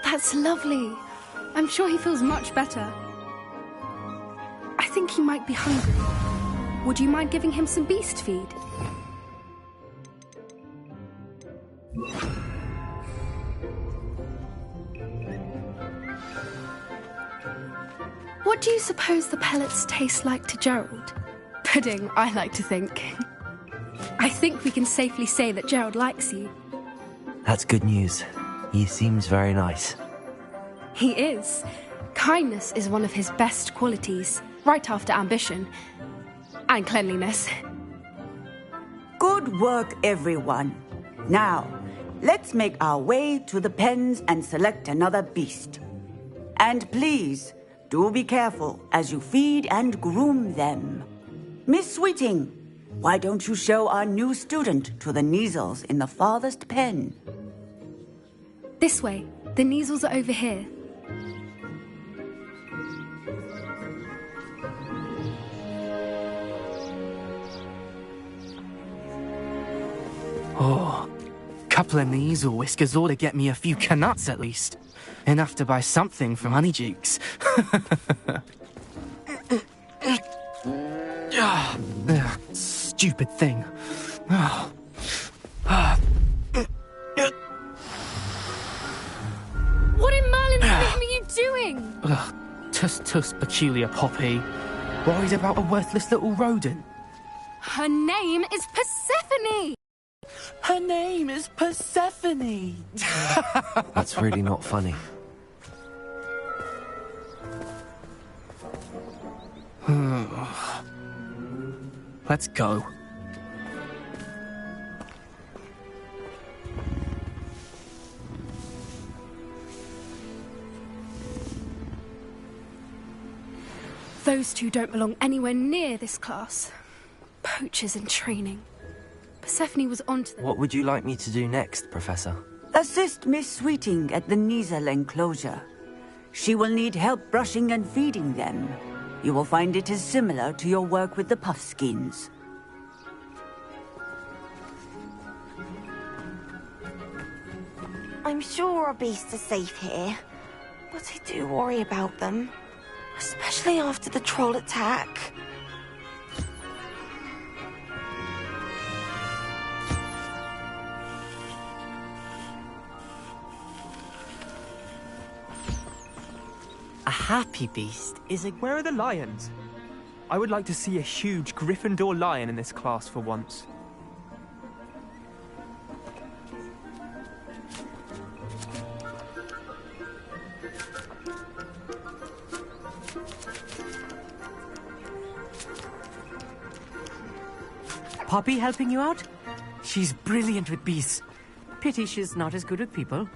That's lovely. I'm sure he feels much better. I think he might be hungry. Would you mind giving him some beast feed? What do you suppose the pellets taste like to Gerald? Pudding, I like to think. I think we can safely say that Gerald likes you. That's good news. He seems very nice. He is. Kindness is one of his best qualities, right after ambition. And cleanliness. Good work, everyone. Now, let's make our way to the pens and select another beast. And please, do be careful as you feed and groom them. Miss Sweeting, why don't you show our new student to the Neasels in the farthest pen? This way. The Neasels are over here. Oh, couple of Neasel whiskers ought to get me a few canuts at least. Enough to buy something from Honeydukes. Stupid thing. What in Merlin's name are you doing? Tuss, peculiar Poppy. Worried about a worthless little rodent? Her name is Persephone! Her name is Persephone! That's really not funny. Let's go. Those two don't belong anywhere near this class. Poachers in training. Persephone was onto them. What would you like me to do next, Professor? Assist Miss Sweeting at the Neasel enclosure. She will need help brushing and feeding them. You will find it is similar to your work with the puffskins. I'm sure our beasts are safe here, but I do worry about them. Especially after the troll attack. A happy beast is a... Where are the lions? I would like to see a huge Gryffindor lion in this class for once. Poppy helping you out? She's brilliant with beasts. Pity she's not as good with people.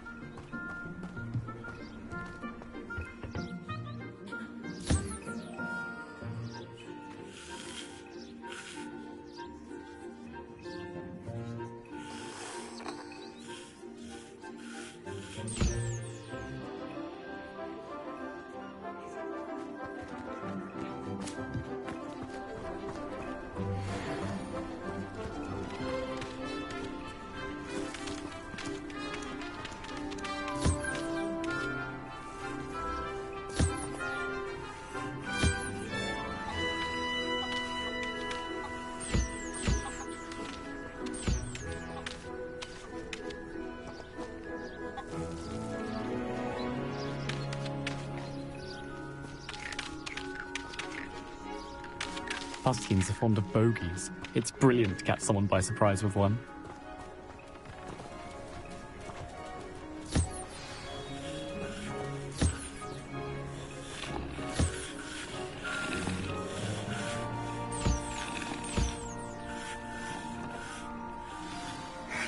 Puskins are fond of bogies. It's brilliant to catch someone by surprise with one.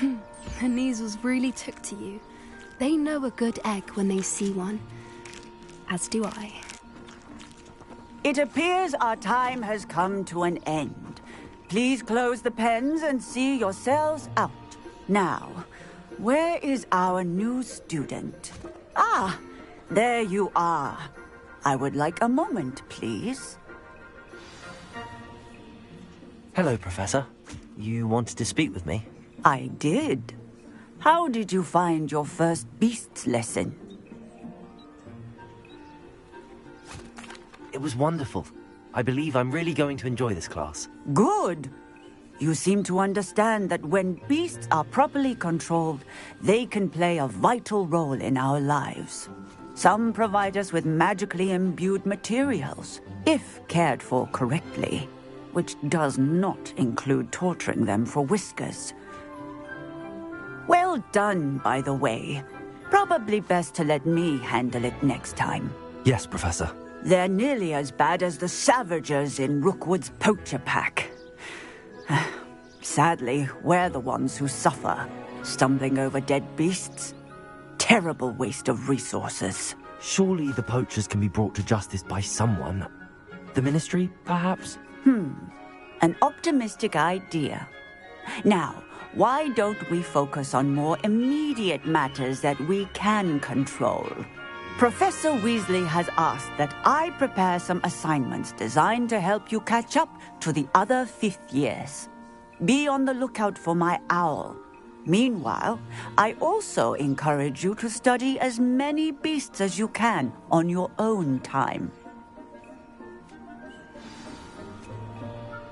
The Neasels really took to you. They know a good egg when they see one. As do I. It appears our time has come to an end. Please close the pens and see yourselves out. Now, where is our new student? Ah, there you are. I would like a moment, please. Hello, Professor. You wanted to speak with me? I did. How did you find your first beasts lesson? It was wonderful. I believe I'm really going to enjoy this class. Good. You seem to understand that when beasts are properly controlled, they can play a vital role in our lives. Some provide us with magically imbued materials, if cared for correctly, which does not include torturing them for whiskers. Well done, by the way. Probably best to let me handle it next time. Yes, Professor. They're nearly as bad as the Savagers in Rookwood's poacher pack. Sadly, we're the ones who suffer, stumbling over dead beasts. Terrible waste of resources. Surely the poachers can be brought to justice by someone. The Ministry, perhaps? An optimistic idea. Now, why don't we focus on more immediate matters that we can control? Professor Weasley has asked that I prepare some assignments designed to help you catch up to the other fifth years. Be on the lookout for my owl. Meanwhile, I also encourage you to study as many beasts as you can on your own time.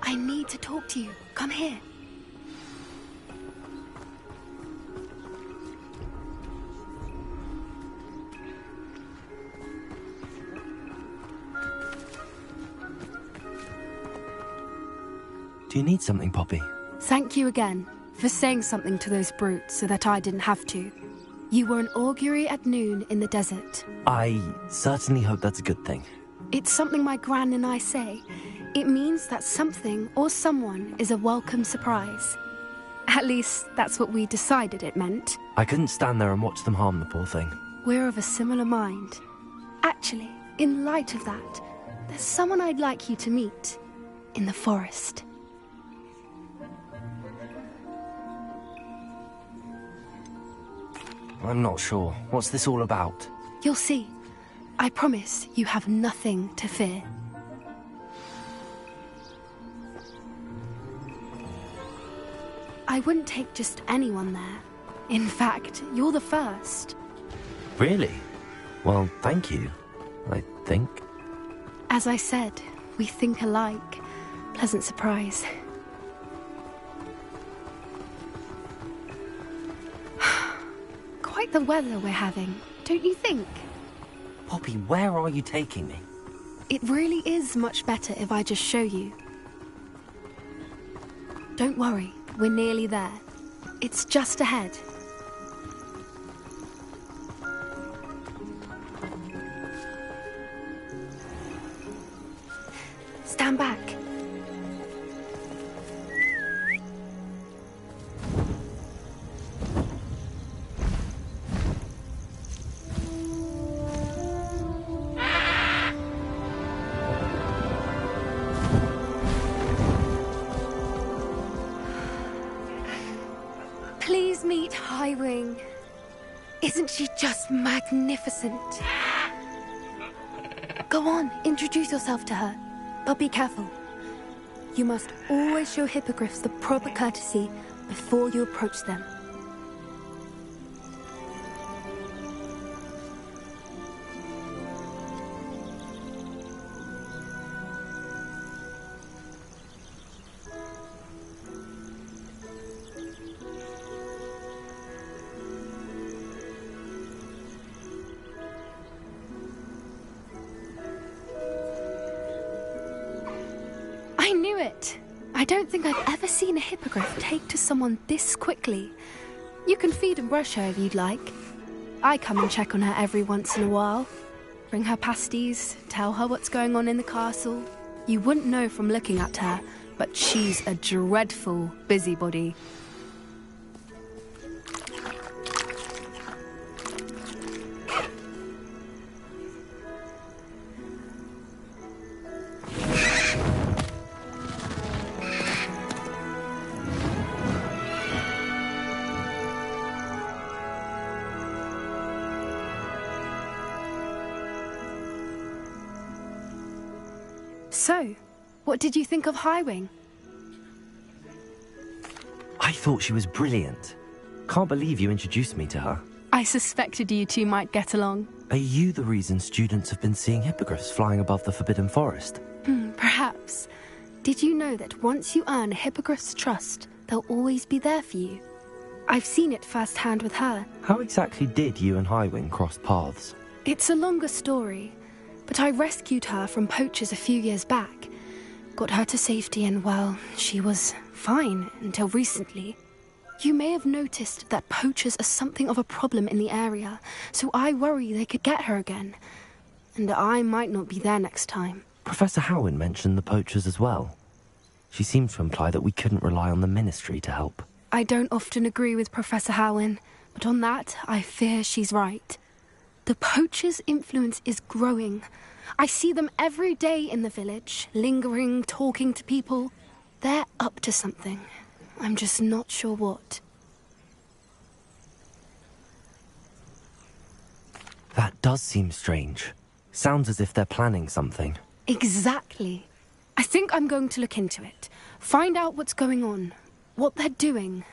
I need to talk to you. Come here. Do you need something, Poppy? Thank you again for saying something to those brutes so that I didn't have to. You were an augury at noon in the desert. I certainly hope that's a good thing. It's something my gran and I say. It means that something or someone is a welcome surprise. At least, that's what we decided it meant. I couldn't stand there and watch them harm the poor thing. We're of a similar mind. Actually, in light of that, there's someone I'd like you to meet. In the forest. I'm not sure. What's this all about? You'll see. I promise you have nothing to fear. I wouldn't take just anyone there. In fact, you're the first. Really? Well, thank you, I think. As I said, we think alike. Pleasant surprise. Quite the weather we're having, don't you think? Poppy, where are you taking me? It really is much better if I just show you. Don't worry, we're nearly there. It's just ahead. Stand back. Please meet Highwing. Isn't she just magnificent? Go on, introduce yourself to her. But be careful. You must always show hippogriffs the proper courtesy before you approach them. I knew it! I don't think I've ever seen a hippogriff take to someone this quickly. You can feed and brush her if you'd like. I come and check on her every once in a while. Bring her pasties, tell her what's going on in the castle. You wouldn't know from looking at her, but she's a dreadful busybody. So, what did you think of Highwing? I thought she was brilliant. Can't believe you introduced me to her. I suspected you two might get along. Are you the reason students have been seeing hippogriffs flying above the Forbidden Forest? Perhaps. Did you know that once you earn a hippogriff's trust, they'll always be there for you? I've seen it firsthand with her. How exactly did you and Highwing cross paths? It's a longer story, but I rescued her from poachers a few years back. Got her to safety and, well, she was fine until recently. You may have noticed that poachers are something of a problem in the area, so I worry they could get her again. And I might not be there next time. Professor Howin mentioned the poachers as well. She seemed to imply that we couldn't rely on the Ministry to help. I don't often agree with Professor Howin, but on that, I fear she's right. The poachers' influence is growing. I see them every day in the village, lingering, talking to people. They're up to something. I'm just not sure what. That does seem strange. Sounds as if they're planning something. Exactly. I think I'm going to look into it. Find out what's going on, what they're doing.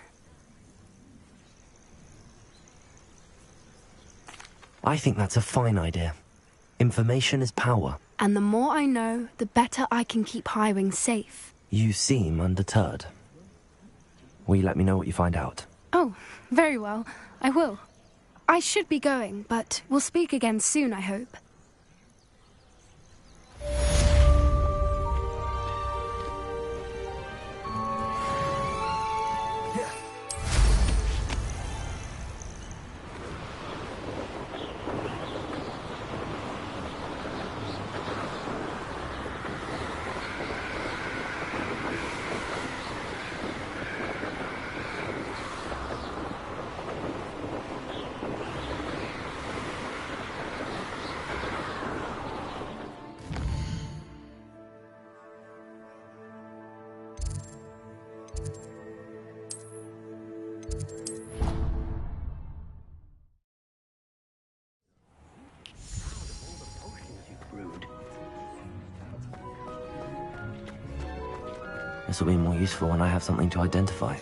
I think that's a fine idea. Information is power. And the more I know, the better I can keep Highwing safe. You seem undeterred. Will you let me know what you find out? Oh, very well. I will. I should be going, but we'll speak again soon, I hope. This will be more useful when I have something to identify.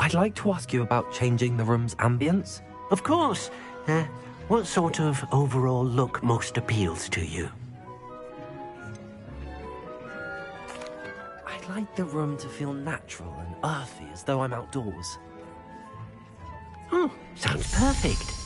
I'd like to ask you about changing the room's ambience. Of course. What sort of overall look most appeals to you? I'd like the room to feel natural and earthy, as though I'm outdoors. Oh, sounds perfect.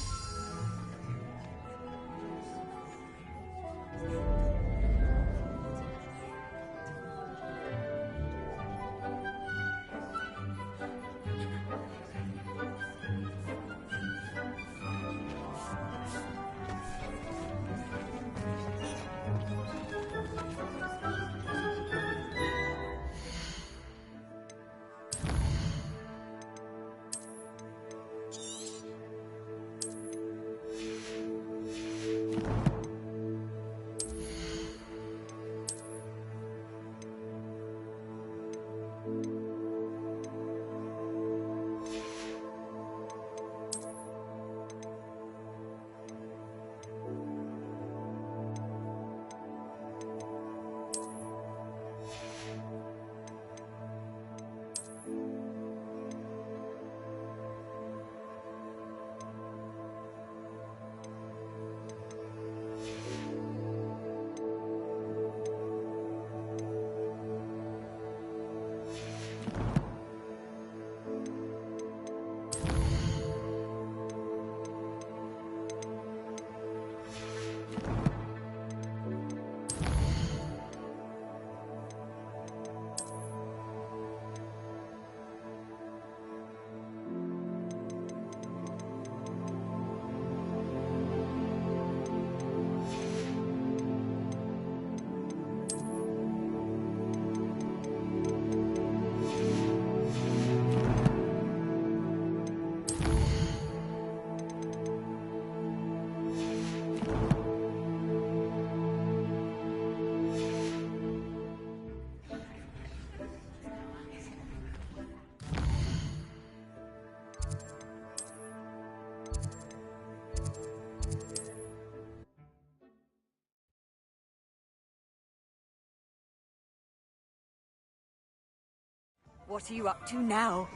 What are you up to now?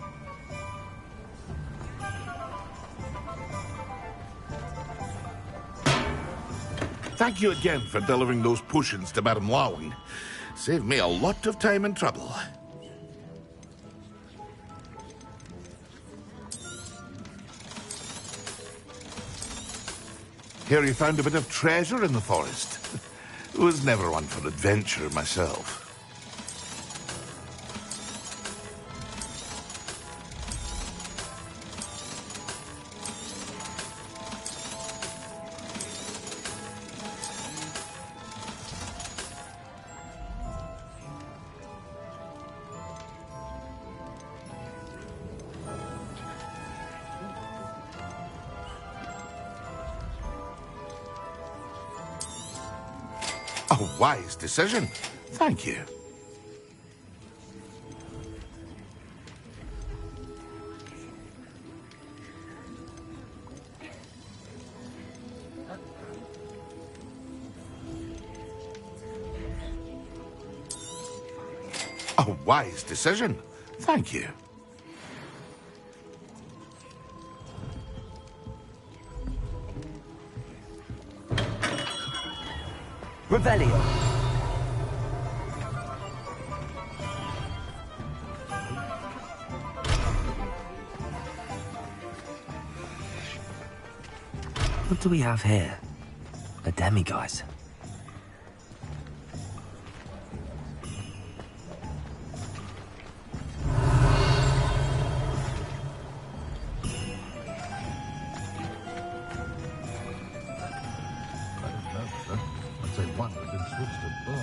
Thank you again for delivering those potions to Madame Lawing. Saved me a lot of time and trouble. Hear you found a bit of treasure in the forest. Was never one for adventure myself. A wise decision. Thank you. A wise decision. Thank you. Revelio. What do we have here? A demiguise.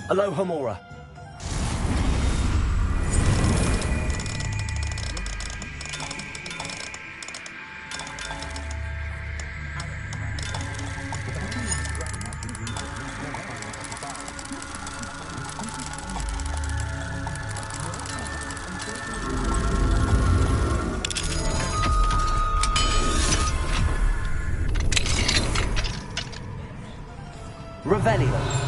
Aloha Mora. Revelio.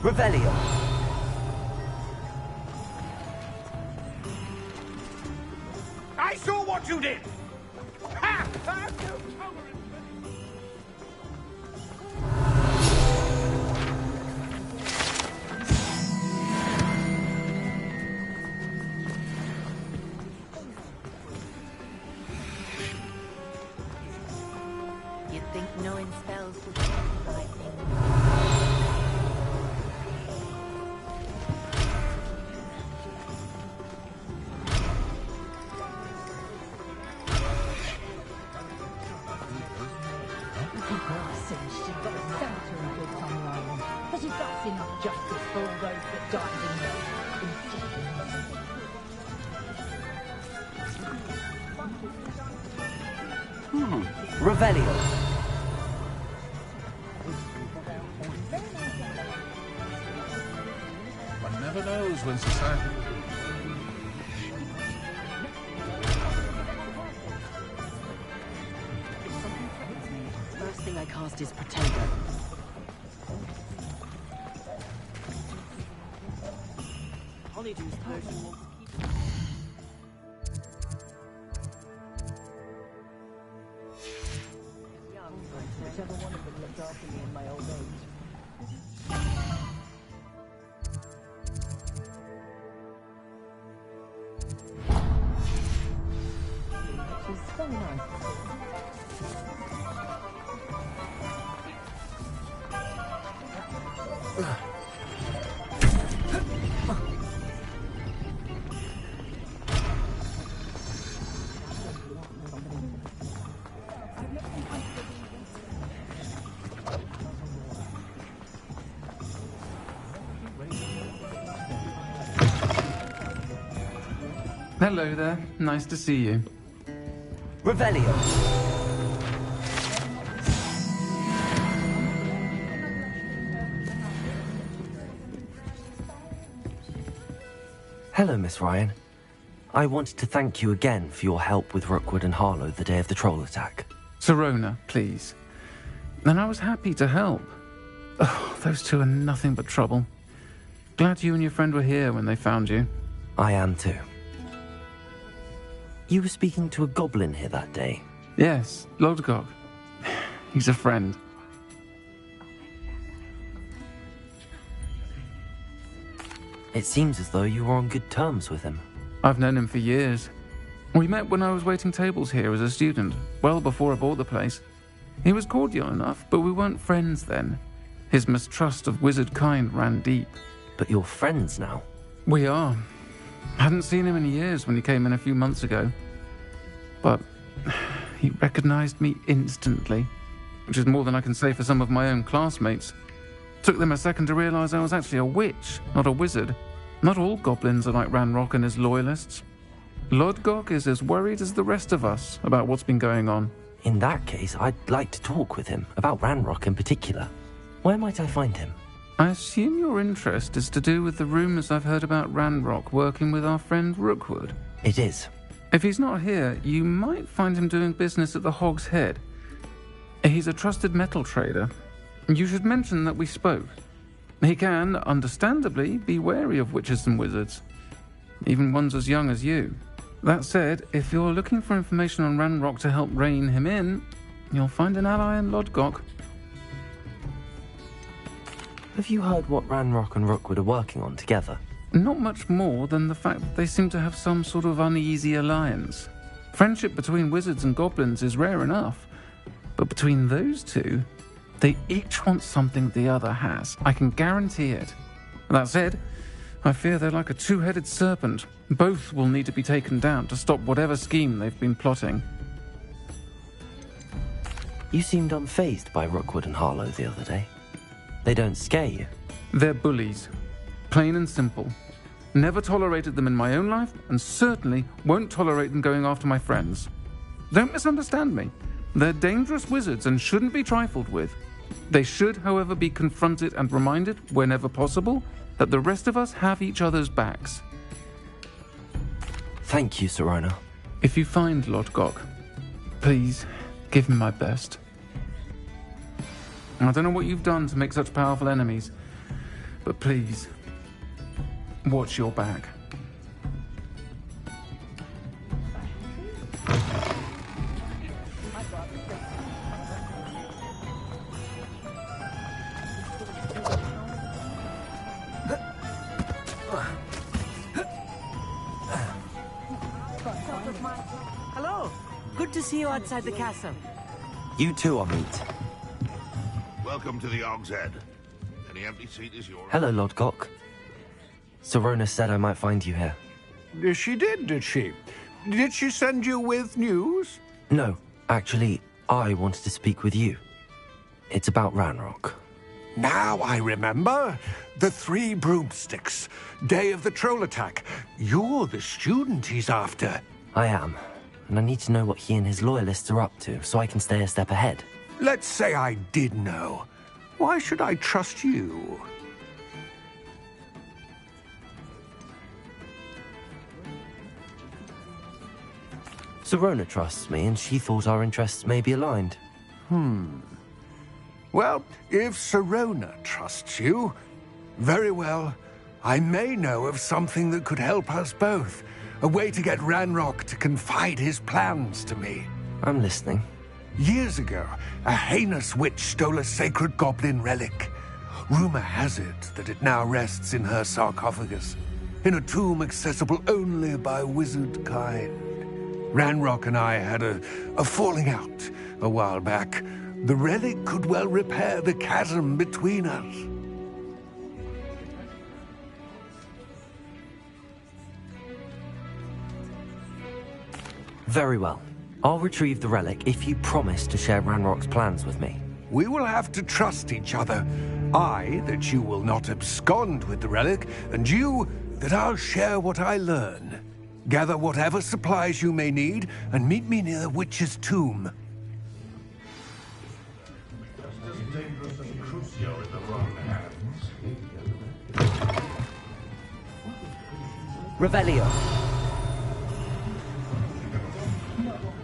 Revelio. I saw what you did! Ha! You'd think knowing spells would be the right thing. She's got a shelter and good on her own. But if that's enough justice for all those that died in the Revelio. One never knows when society... First thing I cast is Protego. Honeydew's potion will keep... Young, whichever one of them looked after me in my old age. Which is very nice. Hello there. Nice to see you. Revelio. Hello, Miss Ryan. I wanted to thank you again for your help with Rookwood and Harlow the day of the troll attack. Sirona, please. And I was happy to help. Oh, those two are nothing but trouble. Glad you and your friend were here when they found you. I am too. You were speaking to a goblin here that day? Yes, Lodgok. He's a friend. It seems as though you were on good terms with him. I've known him for years. We met when I was waiting tables here as a student, well before I bought the place. He was cordial enough, but we weren't friends then. His mistrust of wizard kind ran deep. But you're friends now? We are. Hadn't seen him in years when he came in a few months ago. But he recognized me instantly, which is more than I can say for some of my own classmates. Took them a second to realize I was actually a witch, not a wizard. Not all goblins are like Ranrock and his loyalists. Lodgok is as worried as the rest of us about what's been going on. In that case, I'd like to talk with him, about Ranrock in particular. Where might I find him? I assume your interest is to do with the rumors I've heard about Ranrock working with our friend Rookwood. It is. If he's not here, you might find him doing business at the Hog's Head. He's a trusted metal trader. You should mention that we spoke. He can, understandably, be wary of witches and wizards, even ones as young as you. That said, if you're looking for information on Ranrock to help rein him in, you'll find an ally in Lodgok. Have you heard what Ranrock and Rookwood are working on together? Not much more than the fact that they seem to have some sort of uneasy alliance. Friendship between wizards and goblins is rare enough, but between those two, they each want something the other has. I can guarantee it. That said, I fear they're like a two-headed serpent. Both will need to be taken down to stop whatever scheme they've been plotting. You seemed unfazed by Rookwood and Harlow the other day. They don't scare you. They're bullies. Plain and simple. Never tolerated them in my own life, and certainly won't tolerate them going after my friends. Don't misunderstand me. They're dangerous wizards and shouldn't be trifled with. They should, however, be confronted and reminded, whenever possible, that the rest of us have each other's backs. Thank you, Sirona. If you find Lodgok, please give him my best. I don't know what you've done to make such powerful enemies, But please, watch your back. Hello. Good to see you outside the castle. You too, Amit. Welcome to the Og's Head. Any empty seat is yours. Hello, Lodgok. Sorona said I might find you here. She did she? Did she send you with news? No, actually, I wanted to speak with you. It's about Ranrock. Now I remember. The 3 broomsticks. Day of the troll attack. You're the student he's after. I am. And I need to know what he and his loyalists are up to, so I can stay a step ahead. Let's say I did know. Why should I trust you? Sorona trusts me, and she thought our interests may be aligned. Well, if Sorona trusts you, very well. I may know of something that could help us both. A way to get Ranrock to confide his plans to me. I'm listening. Years ago, a heinous witch stole a sacred goblin relic. Rumor has it that it now rests in her sarcophagus, in a tomb accessible only by wizard kind. Ranrock and I had a falling out a while back. The relic could well repair the chasm between us. Very well. I'll retrieve the relic if you promise to share Ranrock's plans with me. We will have to trust each other. I, that you will not abscond with the relic, and you, that I'll share what I learn. Gather whatever supplies you may need, and meet me near the witch's tomb. Revelio.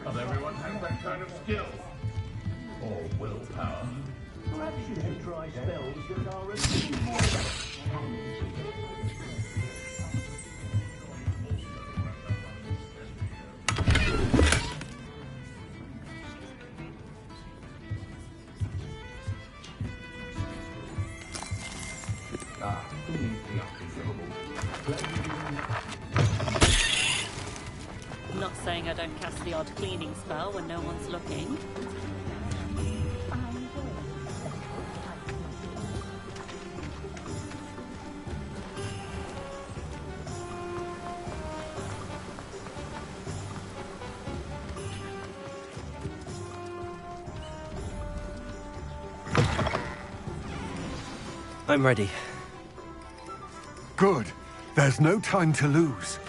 Does everyone have that kind of skill? Or willpower? Perhaps you should try spells that are a Not saying I don't cast the odd cleaning spell when no one's looking. I'm ready. Good. There's no time to lose.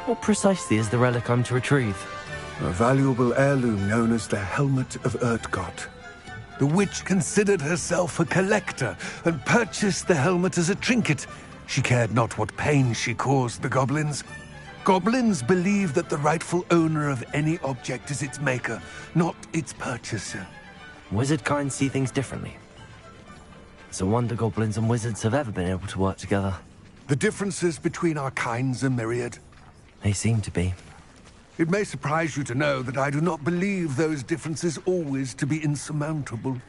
What precisely is the relic I'm to retrieve? A valuable heirloom known as the Helmet of Urtgott. The witch considered herself a collector and purchased the helmet as a trinket. She cared not what pain she caused the goblins. Goblins believe that the rightful owner of any object is its maker, not its purchaser. Wizard kind see things differently. It's a wonder goblins and wizards have ever been able to work together. The differences between our kinds are myriad. They seem to be. It may surprise you to know that I do not believe those differences always to be insurmountable.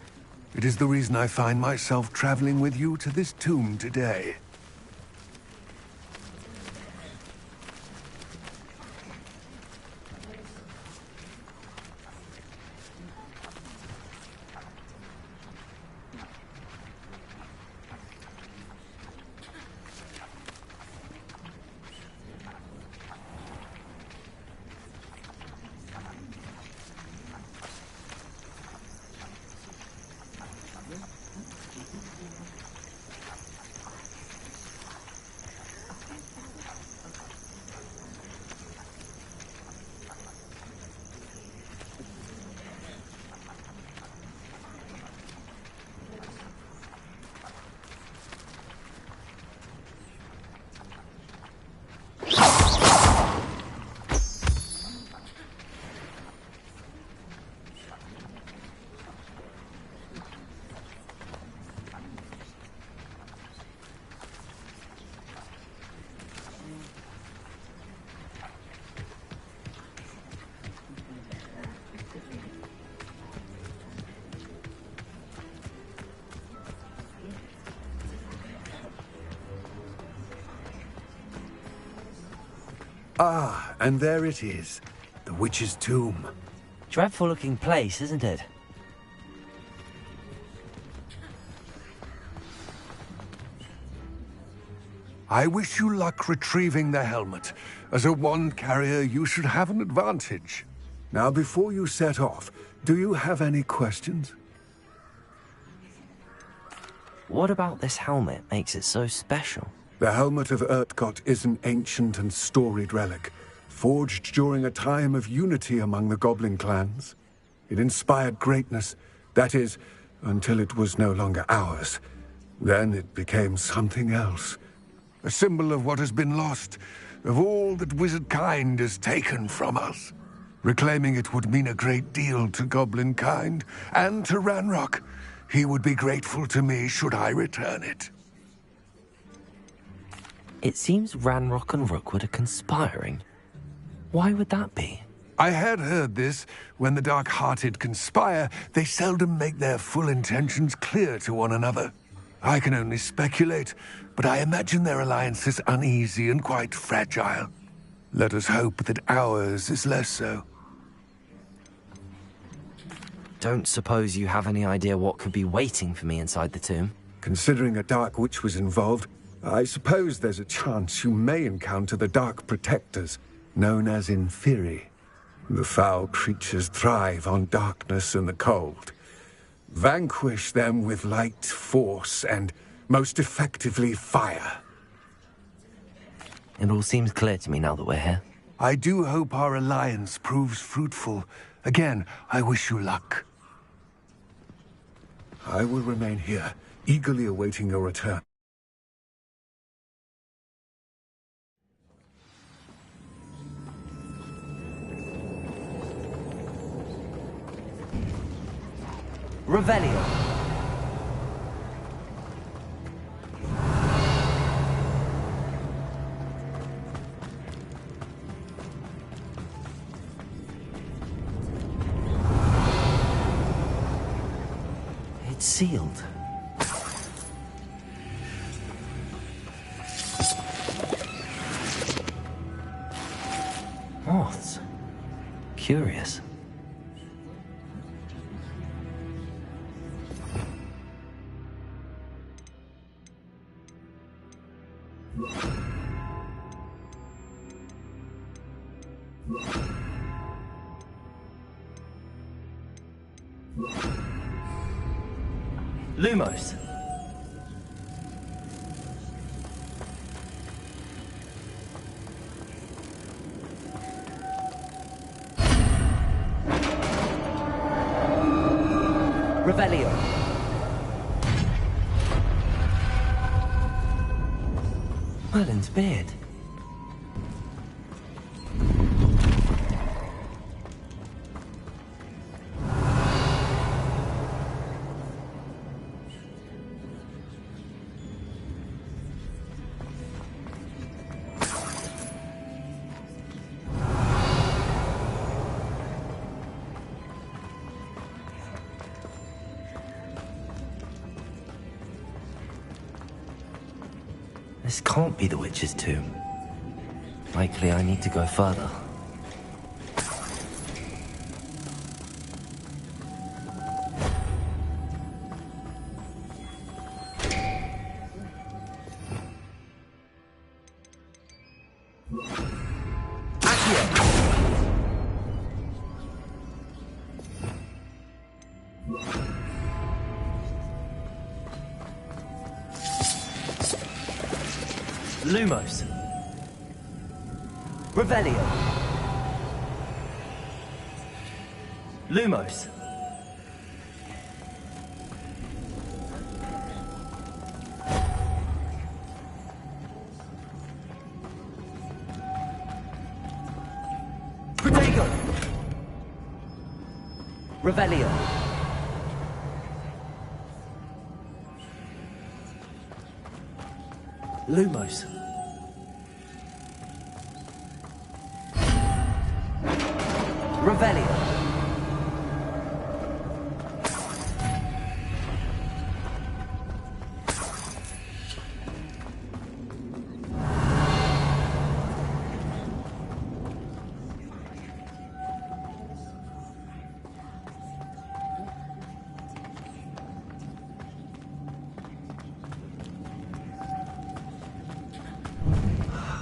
It is the reason I find myself traveling with you to this tomb today. Ah, and there it is. The witch's tomb. Dreadful looking place, isn't it? I wish you luck retrieving the helmet. As a wand carrier, you should have an advantage. Now, before you set off, do you have any questions? What about this helmet makes it so special? The helmet of Urtkot is an ancient and storied relic, forged during a time of unity among the goblin clans. It inspired greatness, that is, until it was no longer ours. Then it became something else. A symbol of what has been lost, of all that wizard kind has taken from us. Reclaiming it would mean a great deal to goblin kind, and to Ranrock. He would be grateful to me should I return it. It seems Ranrock and Rookwood are conspiring. Why would that be? I had heard this. When the dark-hearted conspire, they seldom make their full intentions clear to one another. I can only speculate, but I imagine their alliance is uneasy and quite fragile. Let us hope that ours is less so. Don't suppose you have any idea what could be waiting for me inside the tomb? Considering a dark witch was involved, I suppose there's a chance you may encounter the Dark Protectors, known as Inferi. The foul creatures thrive on darkness and the cold. Vanquish them with light, force, and, most effectively, fire. It all seems clear to me now that we're here. I do hope our alliance proves fruitful. Again, I wish you luck. I will remain here, eagerly awaiting your return. Revelio. It's sealed. Moths. Curious. Lumos. Revelio. Merlin's beard. This can't be the witch's tomb. Likely I need to go further. Lumos. Revelio. Lumos. Protego. Revelio. Lumos. Revelio.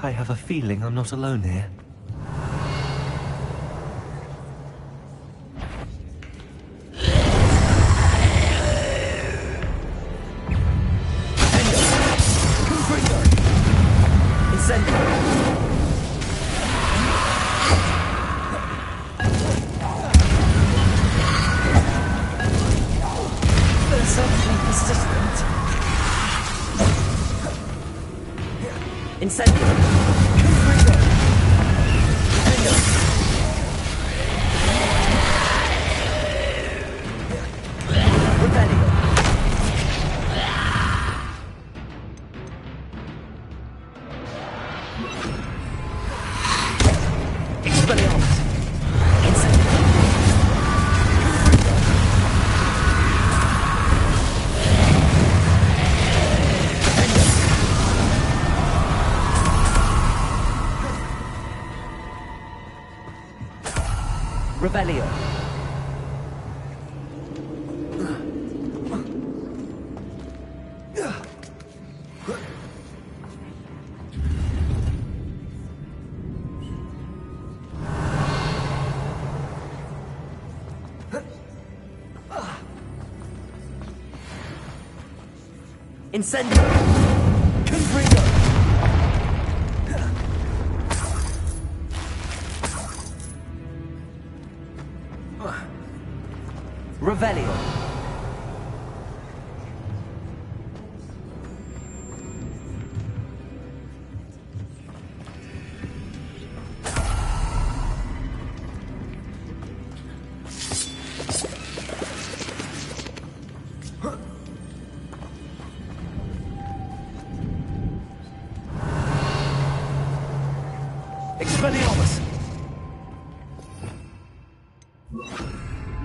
I have a feeling I'm not alone here. There's something persistent. Incendio. Revelio. Incendio. Confringo. Revelio. Expelliarmus.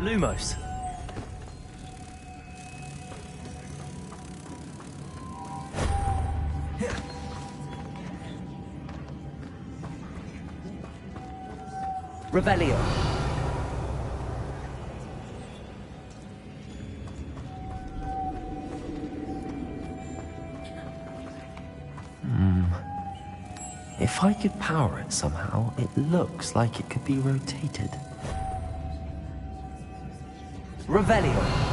Lumos. Revelio. If I could power it somehow, it looks like it could be rotated. Revelio.